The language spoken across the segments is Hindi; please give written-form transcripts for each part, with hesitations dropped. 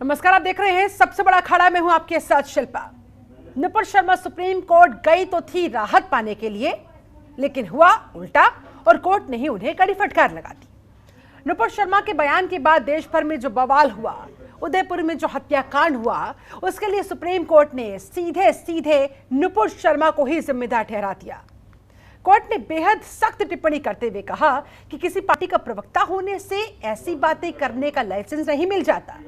नमस्कार, आप देख रहे हैं सबसे बड़ा अखाड़ा में हूं आपके साथ शिल्पा। नुपुर शर्मा सुप्रीम कोर्ट गई तो थी राहत पाने के लिए, लेकिन हुआ उल्टा और कोर्ट ने ही उन्हें कड़ी फटकार लगा दी। नुपुर शर्मा के बयान के बाद देश भर में जो बवाल हुआ, उदयपुर में जो हत्याकांड हुआ, उसके लिए सुप्रीम कोर्ट ने सीधे सीधे नुपुर शर्मा को ही जिम्मेदार ठहरा दिया। कोर्ट ने बेहद सख्त टिप्पणी करते हुए कहा कि किसी पार्टी का प्रवक्ता होने से ऐसी बातें करने का लाइसेंस नहीं मिल जाता।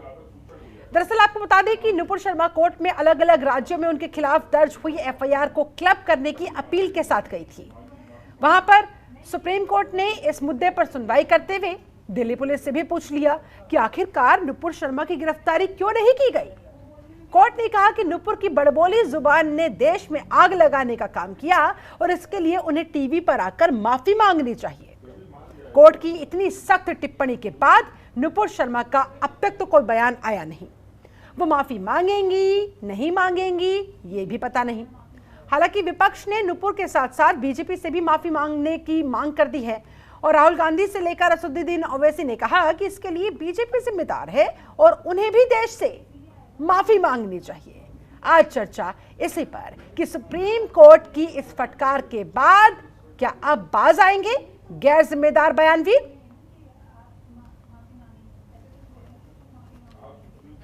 दरअसल आपको बता दें कि नुपुर शर्मा कोर्ट में अलग अलग राज्यों में उनके खिलाफ दर्ज हुई एफआईआर को क्लब करने की अपील के साथ गई थी। वहां पर सुप्रीम कोर्ट ने इस मुद्दे पर सुनवाई करते हुए दिल्ली पुलिस से भी पूछ लिया कि आखिरकार नुपुर शर्मा की गिरफ्तारी क्यों नहीं की गई। कोर्ट ने कहा कि नुपुर की बड़बोली जुबान ने देश में आग लगाने का काम किया और इसके लिए उन्हें टीवी पर आकर माफी मांगनी चाहिए। कोर्ट की इतनी सख्त टिप्पणी के बाद नुपुर शर्मा का अब तक तो कोई बयान आया नहीं। वो माफी मांगेंगी नहीं मांगेंगी ये भी पता नहीं। हालांकि विपक्ष ने नुपुर के साथ साथ बीजेपी से भी माफी मांगने की मांग कर दी है और राहुल गांधी से लेकर असदुद्दीन ओवैसी ने कहा कि इसके लिए बीजेपी जिम्मेदार है और उन्हें भी देश से माफी मांगनी चाहिए। आज चर्चा इसी पर कि सुप्रीम कोर्ट की इस फटकार के बाद क्या अब बाज आएंगे गैर जिम्मेदार बयानवीर।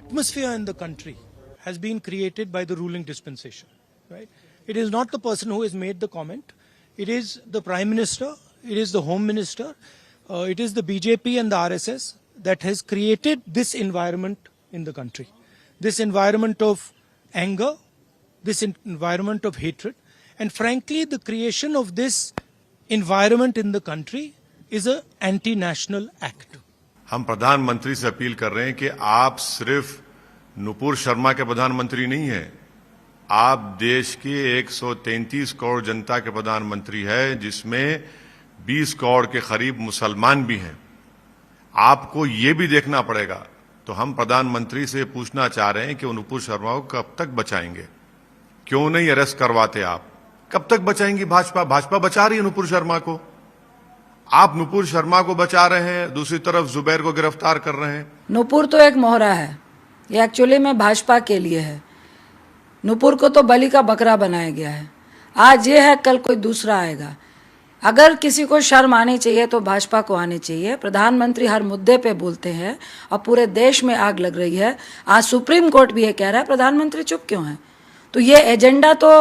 Atmosphere in the country has been created by the ruling dispensation, right? It is not the person who has made the comment. It is the Prime Minister, it is the Home Minister, it is the BJP and the RSS that has created this environment in the country. This environment of anger, this environment of hatred, and frankly the creation of this environment in the country is an anti-national act. हम प्रधानमंत्री से अपील कर रहे हैं कि आप सिर्फ नुपुर शर्मा के प्रधानमंत्री नहीं हैं, आप देश के 133 करोड़ जनता के प्रधानमंत्री हैं, जिसमें 20 करोड़ के करीब मुसलमान भी हैं। आपको ये भी देखना पड़ेगा। तो हम प्रधानमंत्री से पूछना चाह रहे हैं कि नुपुर शर्मा को कब तक बचाएंगे? क्यों नहीं अरेस्ट करवाते आप? कब तक बचाएंगी भाजपा? भाजपा बचा रही है नुपुर शर्मा को। आप नुपुर शर्मा को बचा रहे हैं, दूसरी तरफ जुबैर को गिरफ्तार कर रहे हैं। नुपुर तो एक मोहरा है, ये एक्चुअली में भाजपा के लिए है। नुपुर को तो बलि का बकरा बनाया गया है। आज ये है, कल कोई दूसरा आएगा। अगर किसी को शर्म आनी चाहिए तो भाजपा को आनी चाहिए। प्रधानमंत्री हर मुद्दे पे बोलते हैं और पूरे देश में आग लग रही है। आज सुप्रीम कोर्ट भी ये कह रहा है प्रधानमंत्री चुप क्यों है। तो ये एजेंडा तो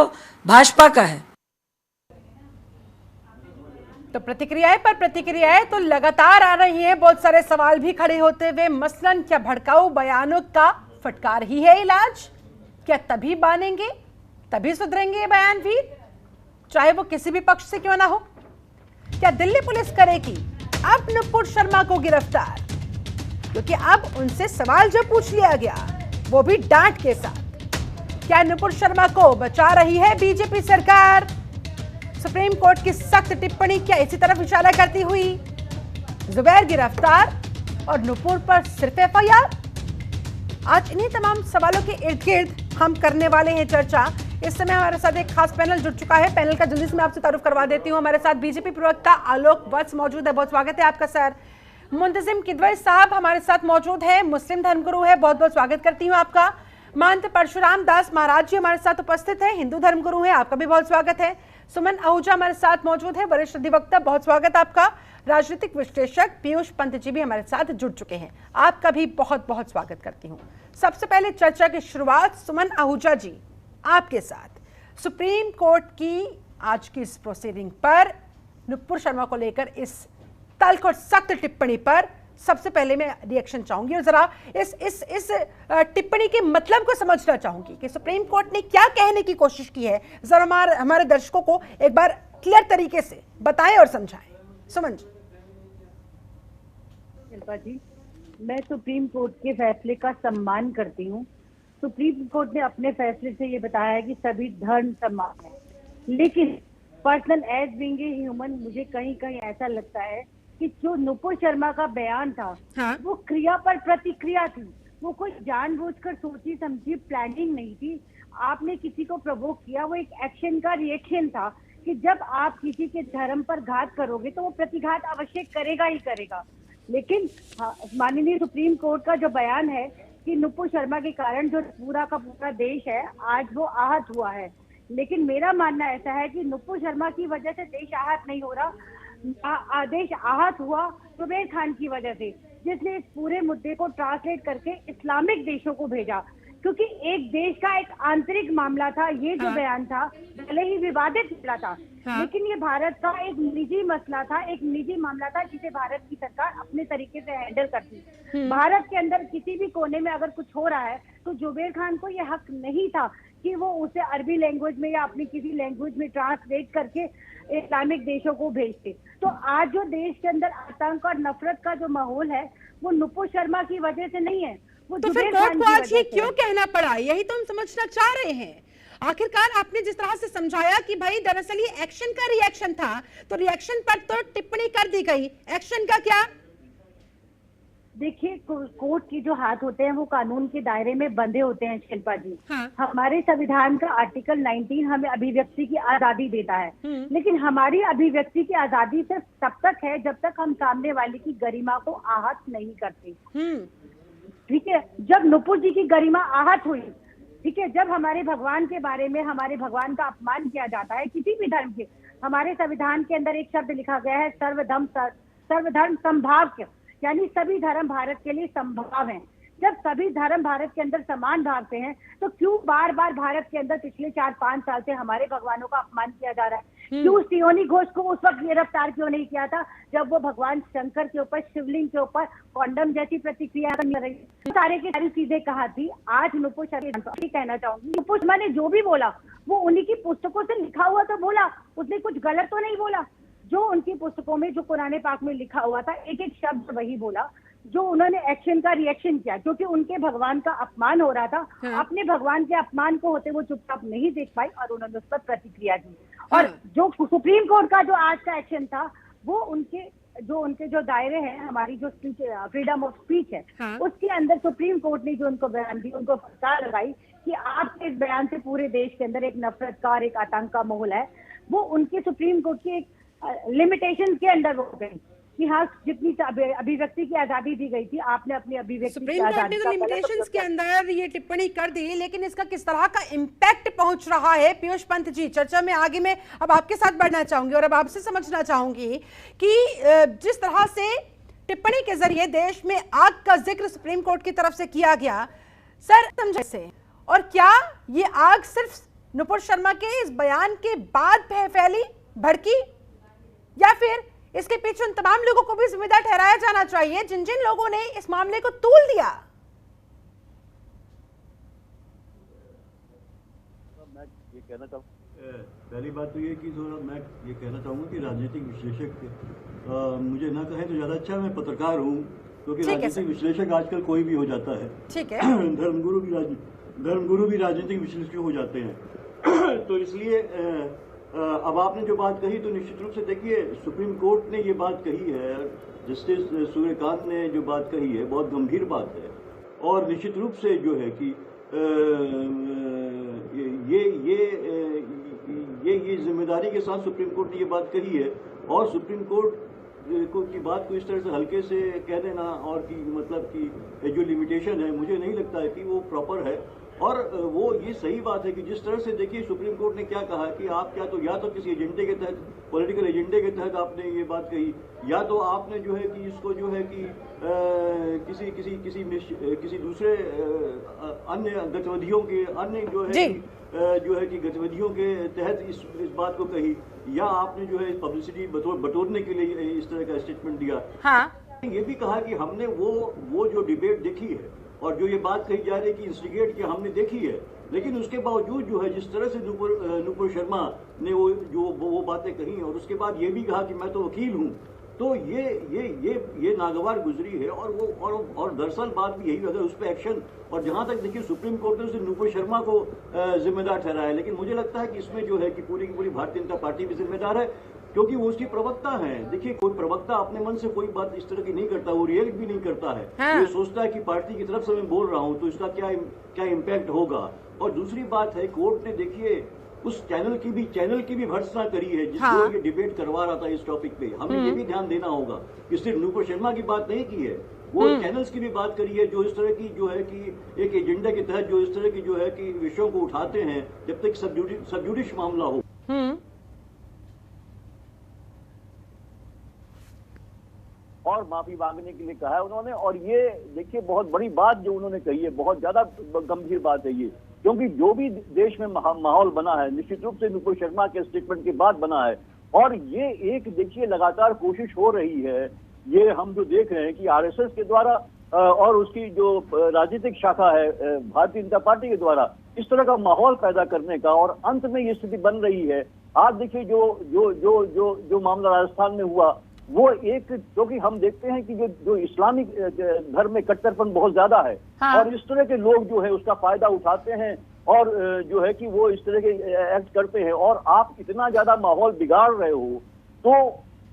भाजपा का है। तो प्रतिक्रियाएं पर प्रतिक्रियाएं तो लगातार आ रही हैं। बहुत सारे सवाल भी खड़े होते हुए, मसलन क्या भड़काऊ बयानों का फटकार ही है इलाज? क्या तभी बानेंगे, तभी सुधरेंगे ये बयानवीर, चाहे वो किसी भी पक्ष से क्यों ना हो? क्या दिल्ली पुलिस करेगी अब नुपुर शर्मा को गिरफ्तार? क्योंकि अब उनसे सवाल जो पूछ लिया गया वो भी डांट के साथ। क्या नुपुर शर्मा को बचा रही है बीजेपी सरकार? सुप्रीम कोर्ट की सख्त टिप्पणी क्या इसी तरफ इशारा करती हुई? जुबैर गिरफ्तार और नुपुर पर सिर्फ एफआईआर? आज इन्हीं तमाम सवालों के इर्द गिर्द हम करने वाले हैं चर्चा। इस समय हमारे साथ एक खास पैनल जुड़ चुका है। पैनल का जल्दी से मैं आपसे तारुफ करवा देती हूँ। हमारे साथ बीजेपी प्रवक्ता आलोक वत्स मौजूद है, बहुत स्वागत है आपका सर। मुंतजिम किदवई साहब हमारे साथ मौजूद है, मुस्लिम धर्मगुरु है, बहुत बहुत स्वागत करती हूँ आपका। महंत परशुराम दास महाराज जी हमारे साथ उपस्थित है, हिंदू धर्मगुरु है, आपका भी बहुत स्वागत है। सुमन आहूजा हमारे साथ मौजूद है, वरिष्ठ अधिवक्ता, बहुत स्वागत आपका। राजनीतिक विश्लेषक पीयूष पंत जी भी हमारे साथ जुड़ चुके हैं, आपका भी बहुत बहुत स्वागत करती हूँ। सबसे पहले चर्चा की शुरुआत सुमन आहूजा जी आपके साथ। सुप्रीम कोर्ट की आज की इस प्रोसीडिंग पर, नुपुर शर्मा को लेकर इस तल्ख और सख्त टिप्पणी पर सबसे पहले मैं रिएक्शन चाहूंगी और जरा इस टिप्पणी के मतलब को समझना चाहूंगी कि सुप्रीम कोर्ट ने क्या कहने की कोशिश की है। जरा हमारे दर्शकों को एक बार क्लियर तरीके से बताएं और समझाएं। सुमन जी। शिल्पा जी, मैं सुप्रीम कोर्ट के फैसले का सम्मान करती हूँ। सुप्रीम कोर्ट ने अपने फैसले से ये बताया है कि सभी धर्म समान है, लेकिन personal as being a human मुझे कहीं कहीं ऐसा लगता है कि जो नुपुर शर्मा का बयान था, हाँ? वो क्रिया पर प्रतिक्रिया थी, वो कोई जानबूझकर सोची समझी प्लानिंग नहीं थी। आपने किसी को प्रवोक किया, वो एक एक्शन का रिएक्शन था कि जब आप किसी के धर्म पर घात करोगे तो वो प्रतिघात अवश्य करेगा ही करेगा। लेकिन माननीय सुप्रीम कोर्ट का जो बयान है कि नुपुर शर्मा के कारण जो पूरा का पूरा देश है आज वो आहत हुआ है, लेकिन मेरा मानना ऐसा है कि नुपुर शर्मा की वजह से देश आहत नहीं हो रहा, देश आहत हुआ जुबैर खान की वजह से, जिसने इस पूरे मुद्दे को ट्रांसलेट करके इस्लामिक देशों को भेजा, क्योंकि एक देश का एक आंतरिक मामला था ये जो बयान था, भले ही विवादित मामला था, लेकिन ये भारत का एक निजी मसला था, एक निजी मामला था जिसे भारत की सरकार अपने तरीके से हैंडल करती। भारत के अंदर किसी भी कोने में अगर कुछ हो रहा है तो जुबैर खान को ये हक नहीं था कि वो उसे अरबी लैंग्वेज में या अपनी किसी लैंग्वेज में ट्रांसलेट करके इस्लामिक देशों को भेजते। तो आज जो देश के अंदर आतंक और नफरत का जो माहौल है वो नुपुर शर्मा की वजह से नहीं है, वो तो फिर जुबैर कोर्ट खान को की आज वजह ये से क्यों है। कहना पड़ा, यही तो हम समझना चाह रहे हैं। आखिरकार आपने जिस तरह से समझाया कि भाई दरअसल ये एक्शन का रिएक्शन था, तो रिएक्शन पर तो टिप्पणी कर दी गई, एक्शन का क्या? देखिए, कोर्ट के जो हाथ होते हैं वो कानून के दायरे में बंधे होते हैं शिल्पा जी। हाँ। हमारे संविधान का आर्टिकल 19 हमें अभिव्यक्ति की आजादी देता है, लेकिन हमारी अभिव्यक्ति की आजादी सिर्फ तब तक है जब तक हम सामने वाले की गरिमा को आहत नहीं करते। ठीक है, जब नुपुर जी की गरिमा आहत हुई, ठीक है, जब हमारे भगवान के बारे में, हमारे भगवान का अपमान किया जाता है किसी भी धर्म के, हमारे संविधान के अंदर एक शब्द लिखा गया है सर्वधर्म समभाव, यानी सभी धर्म भारत के लिए संभाव हैं। जब सभी धर्म भारत के अंदर समान भागते हैं तो क्यों बार बार भारत के अंदर पिछले 4-5 साल से हमारे भगवानों का अपमान किया जा रहा है? क्यों सियोनी घोष को उस वक्त गिरफ्तार क्यों नहीं किया था जब वो भगवान शंकर के ऊपर, शिवलिंग के ऊपर कॉन्डम जैसी प्रतिक्रिया कर रही? सारे की सारी चीजें कहा थी। आज नुपुर शर्मा कहना चाहूंगी, नुपुर शर्मा ने जो भी बोला वो उन्हीं की पुस्तकों से लिखा हुआ तो बोला, उसने कुछ गलत तो नहीं बोला। जो उनकी पुस्तकों में, जो कुरान पाक में लिखा हुआ था, एक एक शब्द वही बोला। जो उन्होंने एक्शन का रिएक्शन किया क्योंकि उनके भगवान का अपमान हो रहा था, अपने भगवान के अपमान को होते वो चुपचाप नहीं देख पाई और उन्होंने उस पर प्रतिक्रिया दी। और जो सुप्रीम कोर्ट का जो आज का एक्शन था वो उनके जो दायरे हैं, हमारी जो स्पीच, फ्रीडम ऑफ स्पीच है, उसके अंदर सुप्रीम कोर्ट ने जो उनको बयान दी, उनको फटकार लगाई कि आपके इस बयान से पूरे देश के अंदर एक नफरत का और एक आतंक का माहौल है। वो उनके सुप्रीम कोर्ट की एक लिमिटेशन के अंदर हो गई कि हाँ, जितनी अभिव्यक्ति की आजादी दी गई थी, आपने अपनी अभिव्यक्ति सुप्रीम कोर्ट ने तो लिमिटेशंस के अंदर ये टिप्पणी कर दी, लेकिन इसका किस तरह का इम्पैक्ट पहुंच रहा है? पीयूष पंत जी, चर्चा में आगे मैं अब आपके साथ बढ़ना चाहूंगी और अब आपसे समझना चाहूंगी कि जिस तरह से टिप्पणी के जरिए देश में आग का जिक्र सुप्रीम कोर्ट की तरफ से किया गया, सर समझे से, और क्या ये आग सिर्फ नुपुर शर्मा के इस बयान के बाद फैली, भड़की, या फिर इसके पीछे उन तमाम लोगों को भी जिम्मेदार ठहराया जाना चाहिए जिन जिन लोगों ने इस मामले को तूल दिया? मैं ये कहना चाहूँगा, पहली बात तो ये कि मैं ये कहना चाहूँगा कि राजनीतिक विश्लेषक मुझे ना कहें तो ज़्यादा अच्छा, मैं पत्रकार हूँ, क्योंकि राजनीतिक विश्लेषक आजकल कोई भी हो जाता है। ठीक है। धर्मगुरु भी राजनीतिक विश्लेषक हो जाते हैं। तो इसलिए अब आपने जो बात कही तो निश्चित रूप से देखिए, सुप्रीम कोर्ट ने ये बात कही है, जस्टिस सूर्यकांत ने जो बात कही है बहुत गंभीर बात है, और निश्चित रूप से जो है कि ये जिम्मेदारी के साथ सुप्रीम कोर्ट ने ये बात कही है, और सुप्रीम कोर्ट की बात को इस तरह से हल्के से कह देना और कि मतलब कि जो लिमिटेशन है, मुझे नहीं लगता है कि वो प्रॉपर है। और वो ये सही बात है कि जिस तरह से देखिए सुप्रीम कोर्ट ने क्या कहा कि आप या तो किसी एजेंडे के तहत, पॉलिटिकल एजेंडे के तहत आपने ये बात कही, या तो आपने जो है कि इसको जो है कि किसी दूसरे अन्य गतिविधियों के गतिविधियों के तहत इस बात को कही, या आपने जो है पब्लिसिटी बटोरने के लिए इस तरह का स्टेटमेंट दिया। हाँ। ये भी कहा कि हमने वो जो डिबेट देखी है और जो ये बात कही जा रही है कि इंस्टिगेट किया, हमने देखी है, लेकिन उसके बावजूद जो है जिस तरह से नुपुर शर्मा ने वो बातें कही, और उसके बाद ये भी कहा कि मैं तो वकील हूँ, तो ये नागवार गुजरी है। और दरअसल बात भी यही, अगर उस पर एक्शन, और जहाँ तक देखिए सुप्रीम कोर्ट ने नुपुर शर्मा को जिम्मेदार ठहराया, लेकिन मुझे लगता है कि इसमें जो है कि पूरी की पूरी भारतीय जनता पार्टी भी जिम्मेदार है, क्योंकि वो उसकी प्रवक्ता है। देखिए, कोई प्रवक्ता अपने मन से कोई बात इस तरह की नहीं करता, वो रिएक्ट भी नहीं करता है। हाँ। वो सोचता है कि पार्टी की तरफ से मैं बोल रहा हूँ तो इसका क्या इम्पैक्ट होगा। और दूसरी बात है, कोर्ट ने देखिए उस चैनल की भी भर्त्सना करी है जिसको ये डिबेट करवा रहा था इस टॉपिक पे। हमें ये भी ध्यान देना होगा कि सिर्फ नुपुर शर्मा की बात नहीं की है, वो चैनल्स की भी बात करी है, जो इस तरह की जो है कि एक एजेंडा के तहत जो इस तरह की जो है कि विषयों को उठाते हैं जब तक सबजुडिश मामला हो। और माफी मांगने के लिए कहा है उन्होंने। और ये देखिए बहुत बड़ी बात जो उन्होंने कही है, बहुत ज्यादा गंभीर बात है ये, क्योंकि जो भी देश में माहौल बना है निश्चित रूप से नुपुर शर्मा के स्टेटमेंट के बाद बना है। और ये एक देखिए लगातार कोशिश हो रही है, ये हम जो देख रहे हैं कि आरएसएस के द्वारा और उसकी जो राजनीतिक शाखा है भारतीय जनता पार्टी के द्वारा इस तरह का माहौल पैदा करने का, और अंत में ये स्थिति बन रही है। आज देखिए जो मामला राजस्थान में हुआ वो एक, क्योंकि हम देखते हैं कि जो इस्लामिक धर्म में कट्टरपन बहुत ज्यादा है। हाँ। और इस तरह के लोग जो है उसका फायदा उठाते हैं और जो है कि वो इस तरह के एक्ट करते हैं, और आप इतना ज्यादा माहौल बिगाड़ रहे हो। तो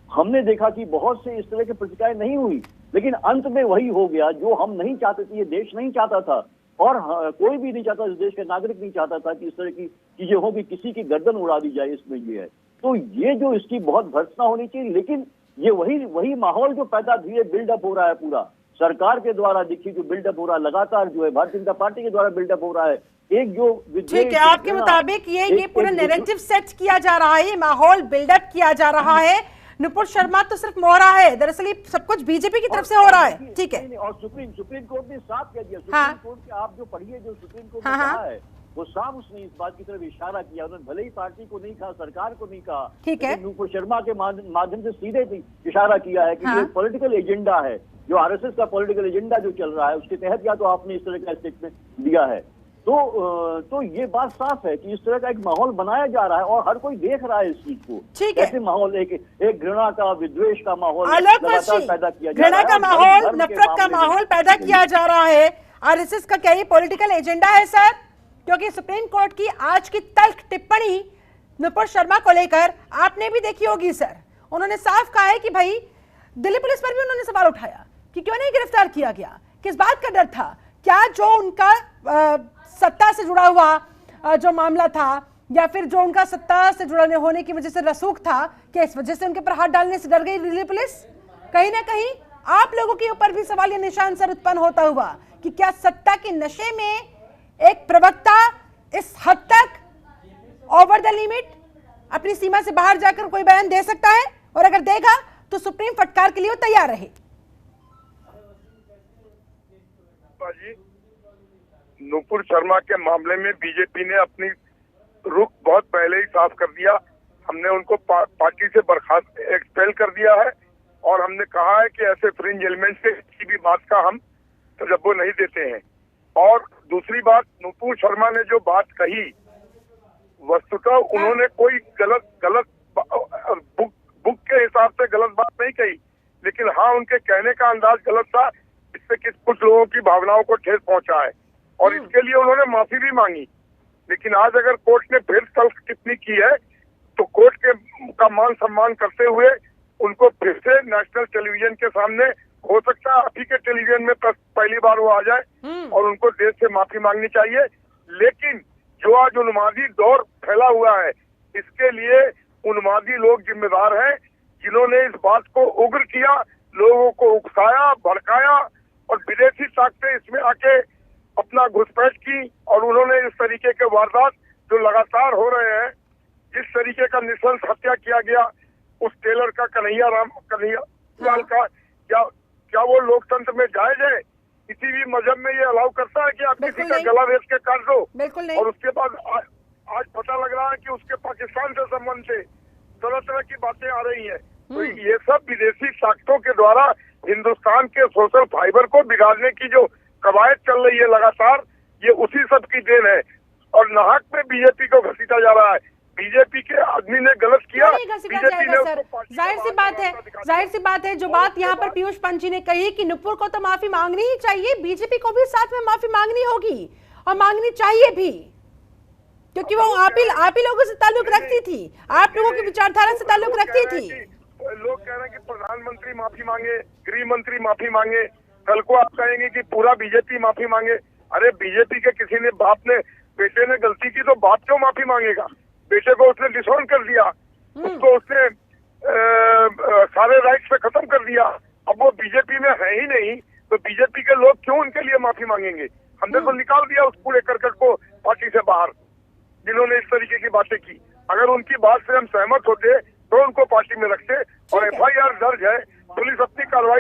हमने देखा कि बहुत से इस तरह की प्रतिक्रियाएं नहीं हुई, लेकिन अंत में वही हो गया जो हम नहीं चाहते थे, ये देश नहीं चाहता था, और कोई भी नहीं चाहता, इस देश का नागरिक नहीं चाहता था कि इस तरह की चीजें हो कि किसी की गर्दन उड़ा दी जाए। इसमें ये है, तो ये जो इसकी बहुत भर्त्सना होनी चाहिए। लेकिन ये वही माहौल जो पैदा धीरे बिल्डअप हो रहा है पूरा सरकार के द्वारा, देखिए जो बिल्डअप हो रहा है लगातार, जो है भारतीय जनता पार्टी के द्वारा बिल्डअप हो रहा है। एक जो ठीक है, आपके मुताबिक ये पूरा नैरेटिव सेट किया जा रहा है, माहौल बिल्डअप किया जा रहा है। नुपुर शर्मा तो सिर्फ मोहरा है, दरअसल ये सब कुछ बीजेपी की तरफ से हो रहा है। ठीक है, और सुप्रीम कोर्ट ने साफ कह दिया, सुप्रीम कोर्ट के आप जो पढ़िए, जो सुप्रीम कोर्ट ने कहा है वो साफ उसने इस बात की तरफ इशारा किया। उन्होंने भले ही पार्टी को नहीं कहा, सरकार को नहीं कहा, ठीक है, नुपुर शर्मा के माध्यम से सीधे इशारा किया है कि ये पॉलिटिकल एजेंडा है, जो आरएसएस का पॉलिटिकल एजेंडा जो चल रहा है उसके तहत या तो आपने इस तरह का स्टेटमेंट दिया है। तो ये बात साफ है कि इस तरह का एक माहौल बनाया जा रहा है और हर कोई देख रहा है इस चीज को। ठीक है, ऐसे माहौल एक घृणा का, विद्वेष का माहौल पैदा किया जा रहा है, घृणा का माहौल, नफरत का माहौल पैदा किया जा रहा है। आरएसएस का क्या ये पॉलिटिकल एजेंडा है सर? क्योंकि सुप्रीम कोर्ट की आज की तल्ख टिप्पणी नुपुर शर्मा को लेकर आपने भी देखी होगी सर। उन्होंने साफ कहा है कि भाई दिल्ली पुलिस पर भी उन्होंने सवाल उठाया कि क्यों नहीं गिरफ्तार किया गया, किस बात का डर था, क्या जो उनका सत्ता से जुड़ा हुआ जो मामला था या फिर जो उनका सत्ता से जुड़ने होने की वजह से रसूख था, क्या इस वजह से उनके पर हाथ डालने से डर गई दिल्ली पुलिस? कहीं ना कहीं आप लोगों के ऊपर भी सवाल या निशान सर उत्पन्न होता हुआ कि क्या सत्ता के नशे में एक प्रवक्ता इस हद तक ओवर द लिमिट अपनी सीमा से बाहर जाकर कोई बयान दे सकता है, और अगर देगा तो सुप्रीम फटकार के लिए वो तैयार रहे? नुपुर शर्मा के मामले में बीजेपी ने अपनी रुख बहुत पहले ही साफ कर दिया। हमने उनको पार्टी से बर्खास्त एक्सपेल कर दिया है, और हमने कहा है कि ऐसे फ्रिंज एलिमेंट से किसी भी बात का हम तजब्बो नहीं देते हैं। और दूसरी बात, नुपुर शर्मा ने जो बात कही, वस्तुतः उन्होंने कोई गलत बुक के हिसाब से गलत बात नहीं कही, लेकिन हाँ उनके कहने का अंदाज गलत था, इससे कुछ लोगों की भावनाओं को ठेस पहुंचा है, और इसके लिए उन्होंने माफी भी मांगी। लेकिन आज अगर कोर्ट ने फिर तल्ख टिप्पणी की है तो कोर्ट का मान सम्मान करते हुए उनको फिर से नेशनल टेलीविजन के सामने, हो सकता है आप ही के टेलीविजन में पहली बार वो आ जाए, और उनको देश से माफी मांगनी चाहिए। लेकिन जो आज उन्मादी दौर फैला हुआ है, इसके लिए उन्मादी लोग जिम्मेदार हैं, जिन्होंने इस बात को उग्र किया, लोगों को उकसाया, भड़काया, और विदेशी ताकतें इसमें आके अपना घुसपैठ की, और उन्होंने इस तरीके के वारदात जो लगातार हो रहे हैं, जिस तरीके का निशंस हत्या किया गया उस टेलर का, कन्हैया लाल का, क्या वो लोकतंत्र में जायज है? किसी भी मजहब में ये अलाउ करता है कि आप किसी का गला रेत के काट दो? और उसके बाद आज पता लग रहा है कि उसके पाकिस्तान से संबंध से तरह तरह की बातें आ रही हैं। तो ये सब विदेशी ताकतों के द्वारा हिंदुस्तान के सोशल फाइबर को बिगाड़ने की जो कवायद चल रही है लगातार, ये उसी सब की देन है, और नाहक में बीजेपी को घसीटा जा रहा है। बीजेपी के आदमी ने गलत किया, बीजेपी ने जाहिर सी बात है जो बात यहाँ पर पीयूष पंत जी ने कही कि नुपुर को तो माफी मांगनी ही चाहिए, बीजेपी को भी साथ में माफी मांगनी होगी और मांगनी चाहिए भी, क्योंकि वो आप ही लोगों से ताल्लुक रखती थी, आप लोगों की विचारधारा से ताल्लुक रखती थी। लोग कह रहे हैं कि प्रधानमंत्री माफी मांगे, गृह मंत्री माफी मांगे, कल को आप कहेंगे कि पूरा बीजेपी माफी मांगे। अरे बीजेपी के किसी ने बेटे ने गलती की तो बाप क्यों माफी मांगेगा? बेटे को उसने डिसऑन कर दिया, उसको उसने सारे राइट्स पे खत्म कर दिया, अब वो बीजेपी में है ही नहीं, तो बीजेपी के लोग क्यों उनके लिए माफी मांगेंगे? हमने तो निकाल दिया उस कूड़े करकट को पार्टी से बाहर, जिन्होंने इस तरीके की बातें की। अगर उनकी बात से हम सहमत होते तो उनको पार्टी में रखते। और FIR दर्ज है, पुलिस अपनी कार्रवाई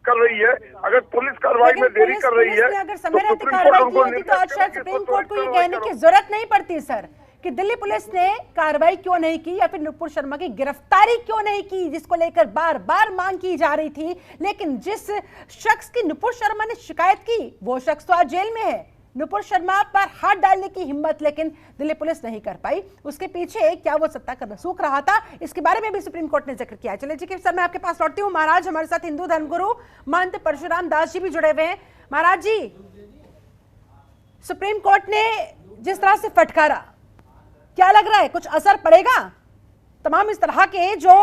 कर रही है। अगर पुलिस कार्रवाई में देरी कर रही है अगर तो समय रहते सुप्रीम कोर्ट कार्रवाई की उनको होती तो आज शायद सुप्रीम कोर्ट को ये कहने की जरूरत नहीं पड़ती सर कि दिल्ली पुलिस ने कार्रवाई क्यों नहीं की या फिर नुपुर शर्मा की गिरफ्तारी क्यों नहीं की, जिसको लेकर बार बार मांग की जा रही थी। लेकिन जिस शख्स की नुपुर शर्मा ने शिकायत की वो शख्स तो आज जेल में है। नुपुर शर्मा पर हाथ डालने की हिम्मत लेकिन दिल्ली पुलिस नहीं कर पाई। उसके पीछे क्या वो सत्ता का रसूख रहा था, इसके बारे में भी सुप्रीम कोर्ट ने जिक्र किया। चलिए जी सर, मैं आपके पास लौटती हूँ। महाराज, हमारे साथ हिंदू धर्मगुरु महंत परशुराम दास जी भी जुड़े हुए हैं। महाराज जी, सुप्रीम कोर्ट ने जिस तरह से फटकारा, क्या लग रहा है कुछ असर पड़ेगा? तमाम इस तरह के जो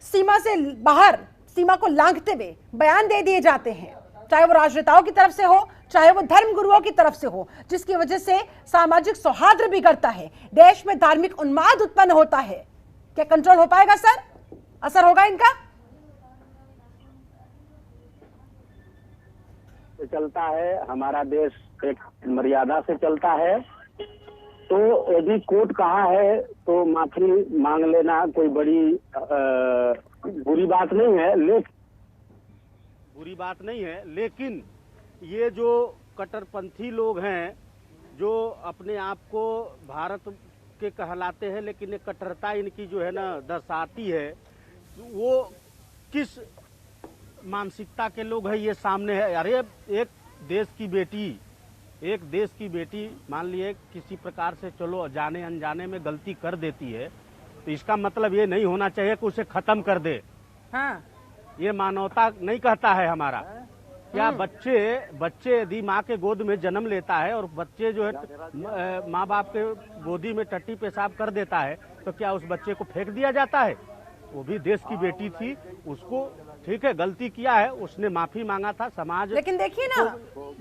सीमा से बाहर, सीमा को लांघते हुए बयान दे दिए जाते हैं, चाहे वो राजनेताओं की तरफ से हो, चाहे वो धर्म गुरुओं की तरफ से हो, जिसकी वजह से सामाजिक सौहार्द बिगड़ता है, देश में धार्मिक उन्माद उत्पन्न होता है, क्या कंट्रोल हो पाएगा सर? असर होगा इनका? चलता है, हमारा देश एक मर्यादा से चलता है, तो यदि कोर्ट कहा है तो माफी मांग लेना कोई बड़ी बुरी बात नहीं है, लेकिन ये जो कट्टरपंथी लोग हैं जो अपने आप को भारत के कहलाते हैं, लेकिन ये कट्टरता इनकी जो है ना दर्शाती है, वो किस मानसिकता के लोग हैं ये सामने है। अरे एक देश की बेटी मान लिए किसी प्रकार से चलो जाने अनजाने में गलती कर देती है तो इसका मतलब ये नहीं होना चाहिए कि उसे खत्म कर दे। हाँ। ये मानवता नहीं कहता है हमारा। क्या बच्चे यदि माँ के गोद में जन्म लेता है और बच्चे जो है माँ बाप के गोदी में टट्टी पेशाब कर देता है तो क्या उस बच्चे को फेंक दिया जाता है? वो भी देश की बेटी थी, उसको ठीक है गलती किया है, उसने माफी मांगा था, समाज लेकिन देखिए ना,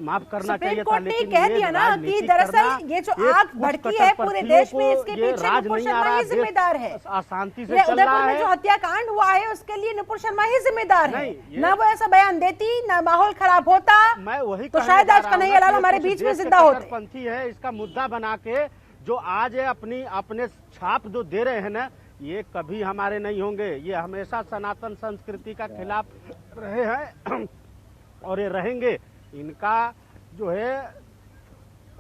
माफ करना चाहिए था। लेकिन कह दिया ना कि दरअसल ये जो आग भड़की है पूरे देश में, इसके पीछे नुपुर शर्मा ही जिम्मेदार है। अशांति से चल रहा है। जो हत्याकांड हुआ है उसके लिए नुपुर शर्मा ही जिम्मेदार है। ना वो ऐसा बयान देती, ना माहौल खराब होता, मैं वही तो शायद आज कन्हैयालाल हमारे बीच में जिंदा होते। पंथी है, इसका मुद्दा बना के जो आज अपने छाप जो दे रहे हैं ना, ये कभी हमारे नहीं होंगे। ये हमेशा सनातन संस्कृति का खिलाफ रहे हैं और ये रहेंगे। इनका जो है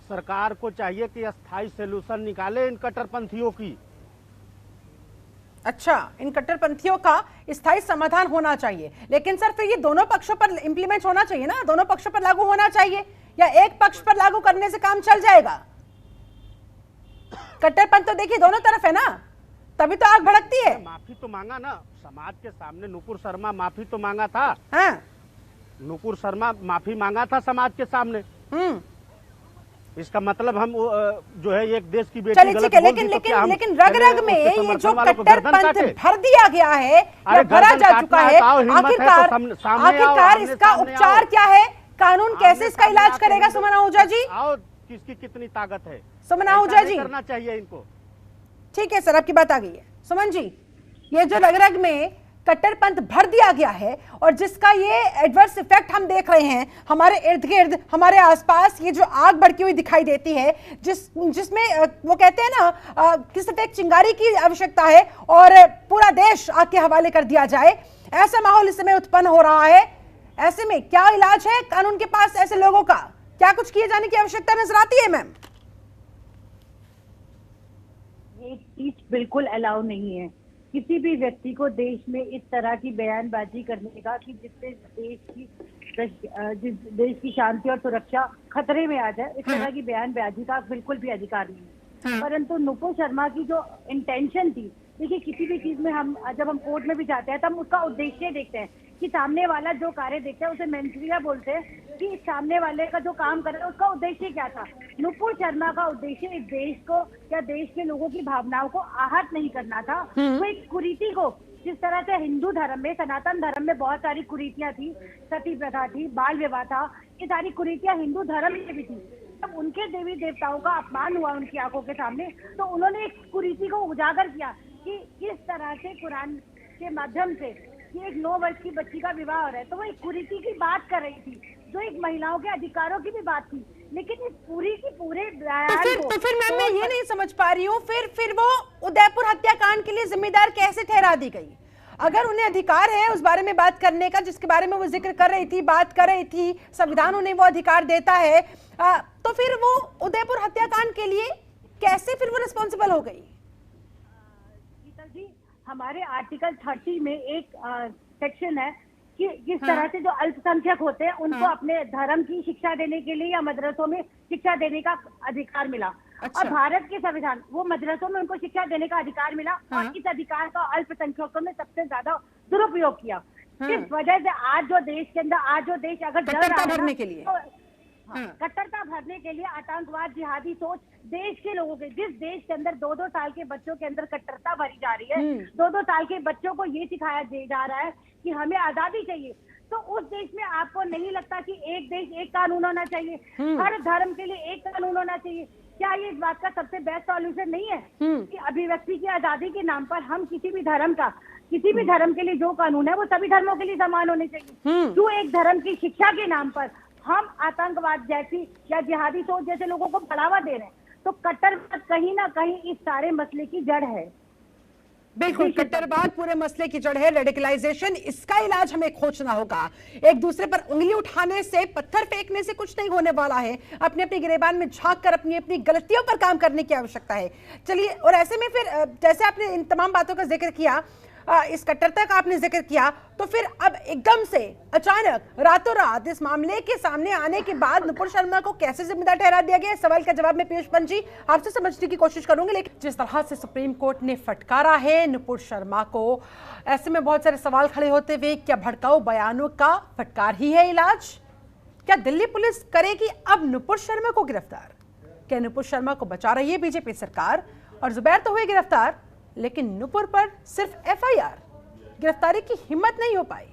सरकार को चाहिए कि अस्थायी सॉल्यूशन निकाले इन कट्टरपंथियों की। अच्छा, इन कट्टरपंथियों का स्थायी समाधान होना चाहिए, लेकिन सर फिर ये दोनों पक्षों पर इंप्लीमेंट होना चाहिए ना, दोनों पक्षों पर लागू होना चाहिए, या एक पक्ष पर लागू करने से काम चल जाएगा? कट्टरपंथ तो देखिए दोनों तरफ है ना, तभी तो आग भड़कती है। माफी तो मांगा ना समाज के सामने, नुपुर शर्मा माफी तो मांगा था। हाँ। नुपुर शर्मा माफी मांगा था समाज के सामने। इसका मतलब हम जो है एक देश की बेटी गलत बोल दी तो लेकिन रग रग में ये जो कट्टरपंथ भर दिया गया है या भरा जा चुका है, आखिरकार इसका उपचार क्या है? कानून कैसे इसका इलाज करेगा? सुमन आहूजा जी, आओ किसकी कितनी ताकत है, सुमन आहूजा जी करना चाहिए इनको। ठीक है सर, आपकी बात आ गई है। सुमन जी, ये जो रग रग में कट्टरपंथ भर दिया गया है और जिसका ये एडवर्स इफेक्ट हम देख रहे हैं हमारे इर्द गिर्द, हमारे आसपास, ये जो आग भड़की हुई दिखाई देती है, जिसमें वो कहते हैं ना कि सिर्फ एक चिंगारी की आवश्यकता है और पूरा देश आग के हवाले कर दिया जाए, ऐसा माहौल इस समय उत्पन्न हो रहा है। ऐसे में क्या इलाज है कानून के पास ऐसे लोगों का? क्या कुछ किए जाने की आवश्यकता नजर आती है मैम? ये चीज बिल्कुल अलाउ नहीं है किसी भी व्यक्ति को देश में इस तरह की बयानबाजी करने का कि जिससे देश की शांति और सुरक्षा खतरे में आ जाए। इस तरह की बयानबाजी का बिल्कुल भी अधिकार नहीं है। परंतु नुपुर शर्मा की जो इंटेंशन थी, देखिए किसी भी चीज में हम जब हम कोर्ट में भी जाते हैं तब उसका उद्देश्य देखते हैं कि सामने वाला जो कार्य देखता है उसे मेंटरिया बोलते हैं कि सामने वाले का जो काम कर रहा है उसका उद्देश्य क्या था। नुपुर शर्मा का उद्देश्य इस देश को या देश के लोगों की भावनाओं को आहत नहीं करना था। तो एक कुरीति को, जिस तरह से हिंदू धर्म में, सनातन धर्म में बहुत सारी कुरीतियां थी, सती प्रथा थी, बाल विवाह था, ये सारी कुरीतियां हिंदू धर्म में भी थी। जब उनके देवी देवताओं का अपमान हुआ उनकी आंखों के सामने तो उन्होंने एक कुरीति को उजागर किया कि किस तरह से कुरान के माध्यम से कि एक 9 वर्ष की बच्ची का विवाह हो रहा है, तो वो एक कुरीति की बात कर रही थी। जो एक महिलाओं के अधिकारों की भी बात थी, लेकिन इस पूरी की पूरे तो फिर मैं ये नहीं समझ पा रही हूँ, फिर वो उदयपुर हत्याकांड के लिए जिम्मेदार कैसे ठहरा दी गई? अगर उन्हें अधिकार है उस बारे में बात करने का, जिसके बारे में वो जिक्र कर रही थी, बात कर रही थी, संविधान उन्हें वो अधिकार देता है, तो फिर वो उदयपुर हत्याकांड के लिए कैसे फिर वो रिस्पॉन्सिबल हो गई? जी, हमारे आर्टिकल 30 में एक सेक्शन है कि किस तरह से जो अल्पसंख्यक होते हैं उनको अपने धर्म की शिक्षा देने के लिए या मदरसों में शिक्षा देने का अधिकार मिला। अच्छा। और भारत के संविधान वो मदरसों में उनको शिक्षा देने का अधिकार मिला। और इस अधिकार का अल्पसंख्यकों ने सबसे ज्यादा दुरुपयोग किया। इस वजह से आज जो देश के अंदर अगर कट्टरता भरने के लिए कट्टरता भरने के लिए आतंकवाद, जिहादी सोच देश के लोगों के, जिस देश के अंदर 2-2 साल के बच्चों के अंदर कट्टरता भरी जा रही है, 2-2 साल के बच्चों को ये सिखाया जा रहा है कि हमें आजादी चाहिए, तो उस देश में आपको नहीं लगता कि एक देश एक कानून होना चाहिए, हर धर्म के लिए एक कानून होना चाहिए? क्या ये इस बात का सबसे बेस्ट सॉल्यूशन नहीं है कि अभिव्यक्ति की आजादी के नाम पर हम किसी भी धर्म के लिए जो कानून है वो सभी धर्मों के लिए समान होने चाहिए? क्यों एक धर्म की शिक्षा के नाम पर हम आतंकवाद जैसी या जिहादी सोच जैसे लोगों को बढ़ावा दे रहे हैं? तो कट्टरवाद कहीं ना कहीं इस सारे मसले की जड़ है। बिल्कुल, कट्टरवाद पूरे मसले की जड़ है, रेडिकलाइजेशन। इसका इलाज हमें खोजना होगा। एक दूसरे पर उंगली उठाने से, पत्थर फेंकने से कुछ नहीं होने वाला है। अपने अपने गिरेबान में झांक कर अपनी अपनी गलतियों पर काम करने की आवश्यकता है। चलिए, और ऐसे में फिर जैसे आपने इन तमाम बातों का जिक्र किया, इस कट्टरता का आपने जिक्र किया, तो फिर अब एकदम से अचानक रातों रात इस मामले के सामने आने के बाद नुपुर शर्मा को कैसे जिम्मेदार ठहरा दिया गया? सवाल का जवाब में पीयूष पंत जी आपसे समझने की कोशिश करूंगी। लेकिन जिस तरह से सुप्रीम कोर्ट ने फटकारा है नुपुर शर्मा को, ऐसे में बहुत सारे सवाल खड़े होते हुए, क्या भड़काऊ बयानों का फटकार ही है इलाज? क्या दिल्ली पुलिस करेगी अब नुपुर शर्मा को गिरफ्तार? क्या नुपुर शर्मा को बचा रही है बीजेपी सरकार? और जुबैर तो हुए गिरफ्तार, लेकिन नुपुर पर सिर्फ एफआईआर, गिरफ्तारी की हिम्मत नहीं हो पाई।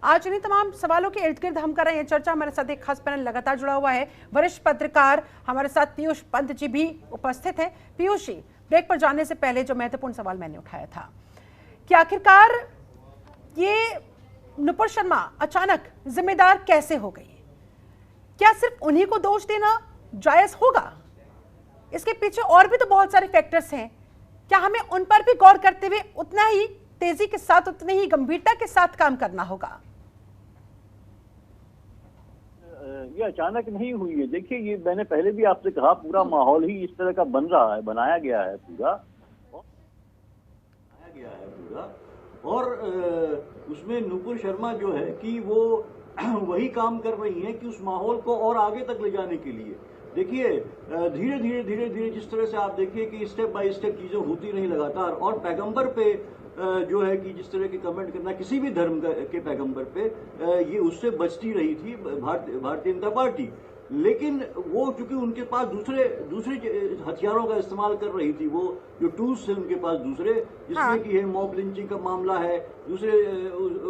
आज इन्हीं तमाम सवालों के इर्द गिर्द हम कर रहे हैं चर्चा। हमारे साथ एक खास पैनल लगातार जुड़ा हुआ है, वरिष्ठ पत्रकार हमारे साथ पीयूष पंत जी भी उपस्थित हैं। पीयूष जी, ब्रेक पर जाने से पहले जो महत्वपूर्ण सवाल मैंने उठाया था कि आखिरकार ये नुपुर शर्मा अचानक जिम्मेदार कैसे हो गई? क्या सिर्फ उन्हीं को दोष देना जायज होगा? इसके पीछे और भी तो बहुत सारे फैक्टर्स हैं। क्या हमें उन पर भी गौर करते हुए उतना ही तेजी के साथ, उतनी ही गंभीरता के साथ काम करना होगा? ये अचानक नहीं हुई है। देखिए, ये मैंने पहले भी आपसे कहा, पूरा माहौल ही इस तरह का बन रहा है, बनाया गया है पूरा, और उसमें नुपुर शर्मा जो है कि वो वही काम कर रही हैं कि उस माहौल को और आगे तक ले जाने के लिए। देखिए, धीरे धीरे जिस तरह से आप देखिए कि स्टेप बाय स्टेप चीजें होती रही लगातार, और पैगंबर पे जो है कि जिस तरह के कमेंट करना किसी भी धर्म के पैगंबर पे, ये उससे बचती रही थी भारतीय जनता पार्टी। लेकिन वो चूंकि उनके पास दूसरे हथियारों का इस्तेमाल कर रही थी, वो जो टूल्स थे उनके पास दूसरे, जिसमें कि है मॉब लिंचिंग का मामला है, दूसरे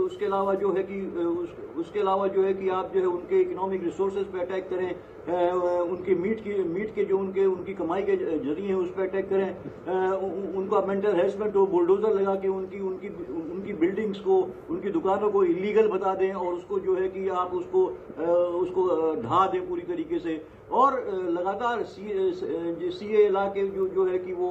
उसके अलावा जो है कि आप जो है उनके इकोनॉमिक रिसोर्सेज पे अटैक करें, उनके मीट के जो उनकी कमाई के जरिए हैं उस पर अटैक करें, उनका मेंटल हेरेसमेंट हो, बुलडोजर लगा के उनकी बिल्डिंग्स को, उनकी दुकानों को इलीगल बता दें, और उसको जो है कि आप उसको ढा दें पूरी तरीके से, और लगातार सीए ला के जो है कि वो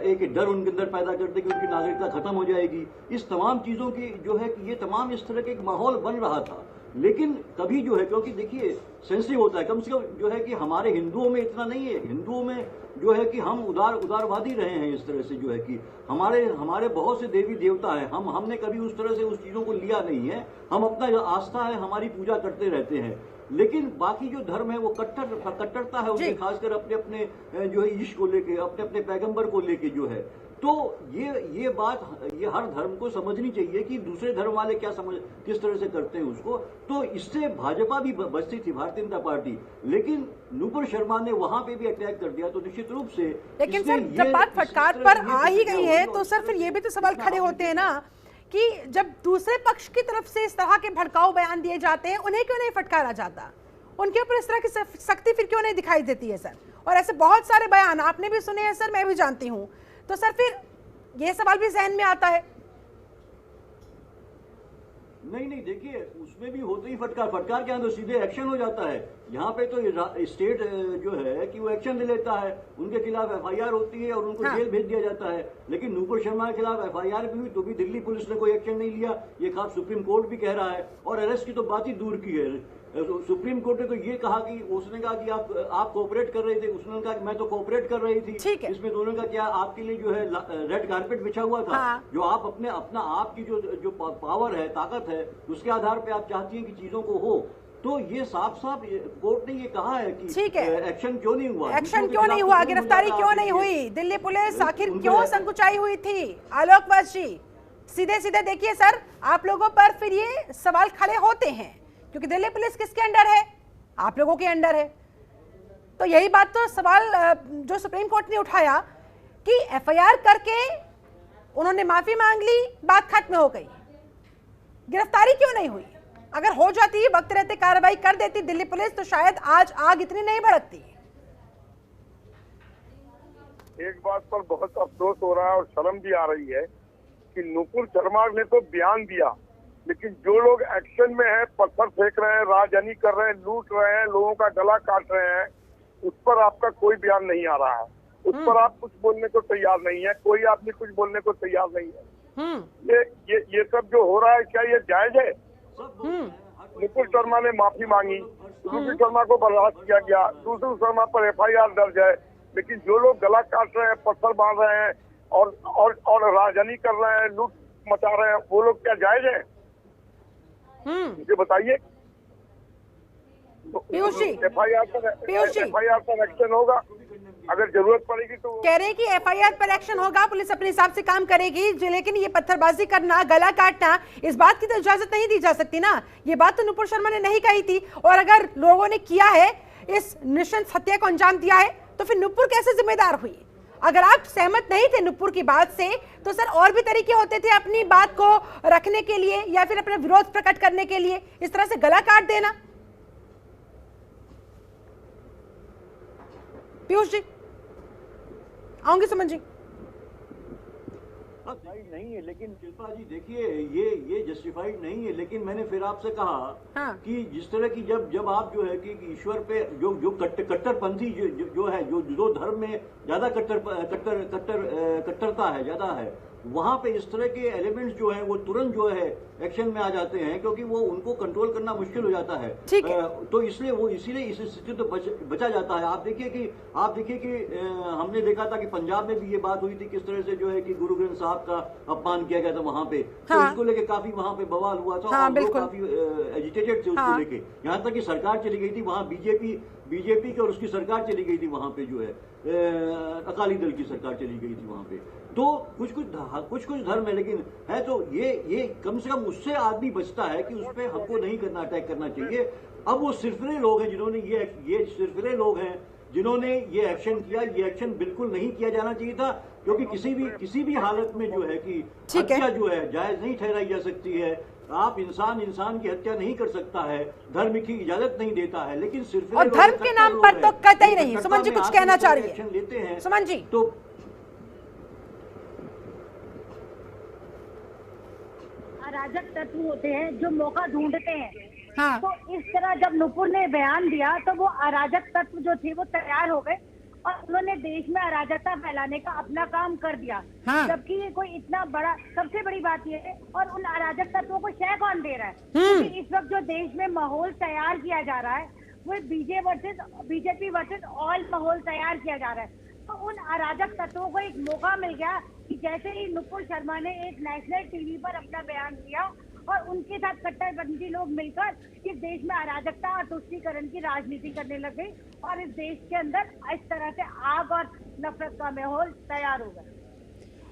एक डर उनके अंदर पैदा करते कि उनकी नागरिकता खत्म हो जाएगी। इस तमाम चीजों की जो है कि ये तमाम इस तरह के एक माहौल बन रहा था। लेकिन कभी जो है, क्योंकि देखिए सेंसिटिव होता है, कम से कम जो है कि हमारे हिंदुओं में इतना नहीं है। हिंदुओं में जो है कि हम उदारवादी रहे हैं इस तरह से, जो है कि हमारे बहुत से देवी देवता है, हमने कभी उस तरह से उस चीजों को लिया नहीं है। हम अपना जो आस्था है हमारी पूजा करते रहते हैं। लेकिन बाकी जो धर्म है वो कट्टरता है उसमें, खासकर अपने जो है ईश को लेके, अपने पैगंबर को लेके जो है। तो ये बात ये हर धर्म को समझनी चाहिए कि दूसरे धर्म वाले किस तरह से करते हैं उसको। तो इससे भाजपा भी बचती थी, भारतीय जनता पार्टी। लेकिन नुपुर शर्मा ने वहां पे भी अटैक कर दिया, तो निश्चित रूप से। लेकिन सर, जब बात फटकार पर आ ही गई है तो सर फिर ये भी तो सवाल खड़े होते हैं ना कि जब दूसरे पक्ष की तरफ से इस तरह के भड़काऊ बयान दिए जाते हैं, उन्हें क्यों नहीं फटकारा जाता? उनके ऊपर इस तरह की सख्ती फिर क्यों नहीं दिखाई देती है सर? और ऐसे बहुत सारे बयान आपने भी सुने हैं सर, मैं भी जानती हूँ। तो सर फिर ये सवाल भी जहन में आता है। नहीं, देखिए, उसमें भी होते ही फटकार के यहाँ तो सीधे एक्शन हो जाता है। यहाँ पे तो स्टेट जो है कि वो एक्शन ले लेता है, उनके खिलाफ एफआईआर होती है और उनको जेल भेज दिया जाता है। लेकिन नूपुर शर्मा के खिलाफ एफआईआर भी हुई तो भी दिल्ली पुलिस ने कोई एक्शन नहीं लिया, ये खास सुप्रीम कोर्ट भी कह रहा है। और अरेस्ट की तो बात ही दूर की है, सुप्रीम कोर्ट ने तो ये कहा कि उसने कहा कि आप कोऑपरेट कर रहे थे, उसने कहा कि मैं तो कोऑपरेट कर रही थी। इसमें दोनों का क्या आपके लिए जो है रेड कारपेट बिछा हुआ था। जो आप अपना आपकी जो पावर है, ताकत है, उसके आधार पे आप चाहती हैं कि चीजों को हो। तो ये साफ कोर्ट ने ये कहा है कि एक्शन क्यों नहीं हुआ, एक्शन क्यों नहीं हुआ, गिरफ्तारी क्यों नहीं हुई, दिल्ली पुलिस आखिर क्यों संकुचाई हुई थी? आलोक वत्स जी, सीधे सीधे देखिए सर, आप लोगों पर फिर ये सवाल खड़े होते हैं क्योंकि दिल्ली पुलिस किसके अंडर है? आप लोगों के अंडर है। तो यही बात तो सवाल जो सुप्रीम कोर्ट ने उठाया कि एफआईआर करके उन्होंने माफी मांग ली, बात खत्म हो गई, गिरफ्तारी क्यों नहीं हुई? अगर हो जाती, वक्त रहते कार्रवाई कर देती दिल्ली पुलिस, तो शायद आज आग इतनी नहीं भड़कती। एक बात पर बहुत अफसोस हो रहा है और शर्म भी आ रही है कि नुपुर शर्मा ने तो बयान दिया, लेकिन जो लोग एक्शन में हैं, पत्थर फेंक रहे हैं, राजधानी कर रहे हैं, लूट रहे हैं, लोगों का गला काट रहे हैं, उस पर आपका कोई बयान नहीं आ रहा है। उस पर आप कुछ बोलने को तैयार नहीं है, कोई आदमी कुछ बोलने को तैयार नहीं है। ये सब जो हो रहा है, क्या ये जायज है? नुपुर शर्मा ने माफी मांगी, नुपुर शर्मा को बर्खास्त किया गया, नुपुर शर्मा पर एफआईआर दर्ज है, लेकिन जो लोग गला काट रहे हैं, पत्थर बांध रहे हैं और राजधानी कर रहे हैं, लूट मचा रहे हैं, वो लोग क्या जायज है? मुझे बताइए। पीयूष जी, एफआईआर पर एक्शन होगा, अगर जरूरत पड़ेगी तो। कह रहे हैं कि एफआईआर पर एक्शन होगा, पुलिस अपने हिसाब से काम करेगी, लेकिन ये पत्थरबाजी करना, गला काटना, इस बात की तो इजाजत नहीं दी जा सकती ना। ये बात तो नुपुर शर्मा ने नहीं कही थी, और अगर लोगों ने किया है, इस नृशंस हत्या को अंजाम दिया है, तो फिर नुपुर कैसे जिम्मेदार हुई? अगर आप सहमत नहीं थे नुपुर की बात से, तो सर और भी तरीके होते थे अपनी बात को रखने के लिए या फिर अपना विरोध प्रकट करने के लिए, इस तरह से गला काट देना। पीयूष जी, आऊंगी सुमन जी। नहीं है, लेकिन शिल्पा जी देखिए, ये जस्टिफाइड नहीं है। लेकिन मैंने फिर आपसे कहा कि जिस तरह की जब आप जो है कि ईश्वर पे जो कट्टरपंथी जो है, जो धर्म में ज्यादा कट्टरता है, ज्यादा है, वहां पे इस तरह के एलिमेंट्स जो हैं वो तुरंत जो है एक्शन में आ जाते हैं, क्योंकि वो उनको कंट्रोल करना मुश्किल हो जाता है। तो इसीलिए इस स्थिति तो बचा जाता है। आप देखिए कि हमने देखा था कि पंजाब में भी ये बात हुई थी, किस तरह से जो है कि गुरु ग्रंथ साहब का अपमान किया गया था वहां पे। तो इसको लेके काफी वहां पे बवाल हुआ था, और लोग काफी एजिटेटेड थे उसको लेके। यहाँ तक कि सरकार चली गई थी वहां, बीजेपी की और उसकी सरकार चली गई थी वहां पे, जो है अकाली दल की सरकार चली गई थी वहां पे। तो कुछ धर्म है, लेकिन है तो ये कम से कम उससे आदमी बचता है कि उस पर हमको नहीं करना, अटैक करना चाहिए। अब वो सिरफिरे लोग हैं जिन्होंने ये सिरफिरे लोग हैं जिन्होंने ये एक्शन किया। ये एक्शन बिल्कुल नहीं किया जाना चाहिए था, क्योंकि किसी भी हालत में जो है कि हत्या जो है जायज नहीं ठहराई जा सकती है। आप इंसान की हत्या नहीं कर सकता है, धर्म की इजाजत नहीं देता है, लेकिन सिर्फ और धर्म के नाम पर तो कतई नहीं। सुमन जी कुछ कहना चाह रही है, लेते हैं सुमन जी। तो अराजक तत्व होते हैं जो मौका ढूंढते हैं। हाँ। तो इस तरह जब नुपुर ने बयान दिया तो वो अराजक तत्व जो थे वो तैयार हो गए और उन्होंने देश में अराजकता फैलाने का अपना काम कर दिया। हाँ। जबकि ये कोई इतना बड़ा, सबसे बड़ी बात ये है, और उन अराजक तत्वों को शय कौन दे रहा है? क्योंकि इस वक्त जो देश में माहौल तैयार किया जा रहा है वो बीजेपी वर्सेस ऑल माहौल तैयार किया जा रहा है। तो उन अराजक तत्वों को एक मौका मिल गया कि जैसे ही नुपुर शर्मा ने एक नेशनल टीवी पर अपना बयान दिया और उनके साथ कट्टरपंथी लोग मिलकर इस देश में अराजकता और तुष्टीकरण की राजनीति करने लग गई और इस देश के अंदर इस तरह से आग और नफरत का माहौल तैयार हो गया।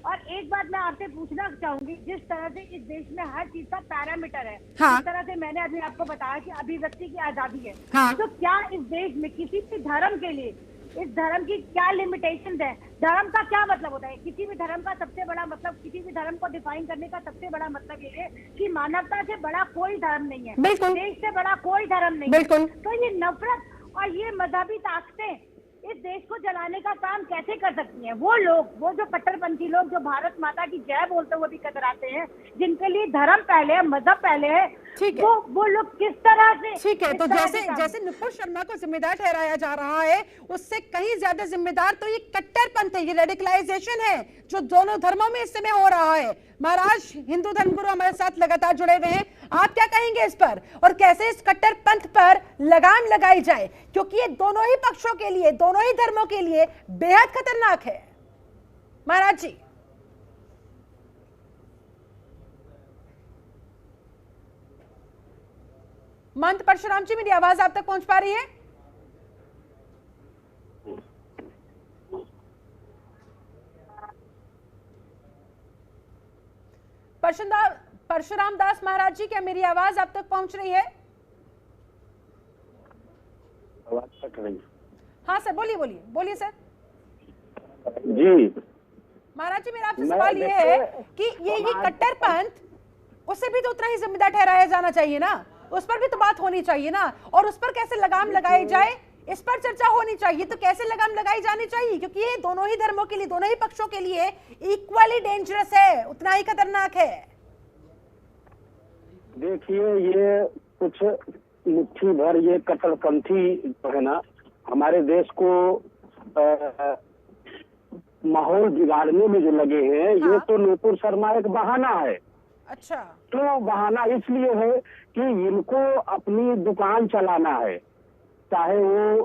और एक बात मैं आपसे पूछना चाहूंगी, जिस तरह से इस देश में हर चीज का पैरामीटर है, जिस तरह से मैंने अभी आपको बताया कि अभिव्यक्ति की आजादी है, तो क्या इस देश में किसी भी धर्म के लिए इस धर्म की क्या लिमिटेशंस है? धर्म का क्या मतलब होता है? किसी भी धर्म का सबसे बड़ा मतलब, किसी भी धर्म को डिफाइन करने का सबसे बड़ा मतलब ये है कि मानवता से बड़ा कोई धर्म नहीं है, देश से बड़ा कोई धर्म नहीं है। तो ये नफरत और ये मजहबी ताकतें इस देश को जलाने का काम कैसे कर सकती हैं? वो लोग, वो जो कट्टरपंथी लोग जो भारत माता की जय बोलते हुए भी कतराते हैं, जिनके लिए धर्म पहले है, मजहब पहले है, ठीक है, वो लोग किस तरह से, ठीक है। तो किस तरह जैसे से काम- जैसे नुपुर शर्मा को जिम्मेदार ठहराया जा रहा है, उससे कहीं ज्यादा जिम्मेदार तो ये कट्टरपंथ है, ये रेडिकलाइजेशन है जो दोनों धर्मों में इस समय हो रहा है। महाराज हिंदू धर्मगुरु हमारे साथ लगातार जुड़े हुए हैं, आप क्या कहेंगे इस पर, और कैसे इस कट्टरपंथ पर लगाम लगाई जाए, क्योंकि ये दोनों ही पक्षों के लिए, दोनों ही धर्मों के लिए बेहद खतरनाक है। महाराज जी। महंत परशुराम जी, मेरी आवाज आप तक पहुंच पा रही है? परशुराम दास महाराज जी, क्या मेरी आवाज आप तक पहुंच रही है? आवाज कट रही। हाँ सर, बोलिए बोलिए बोलिए सर। जी महाराज जी, मेरा आपसे सवाल ये है कि ये कट्टरपंथ, उससे भी तो उतना ही जिम्मेदार ठहराया जाना चाहिए ना, उस पर भी तो बात होनी चाहिए ना, और उस पर कैसे लगाम लगाई जाए, इस पर चर्चा होनी चाहिए। तो कैसे लगाम लगाई जानी चाहिए, क्योंकि ये दोनों ही धर्मों के लिए, दोनों ही पक्षों के लिए इक्वली डेंजरस है, उतना ही खतरनाक है। देखिए, ये कुछ मुट्ठी भर ये कट्टरपंथी जो है ना, हमारे देश को माहौल बिगाड़ने में जो लगे हैं, ये तो नुपुर शर्मा एक बहाना है। अच्छा, तो बहाना इसलिए है कि इनको अपनी दुकान चलाना है, चाहे वो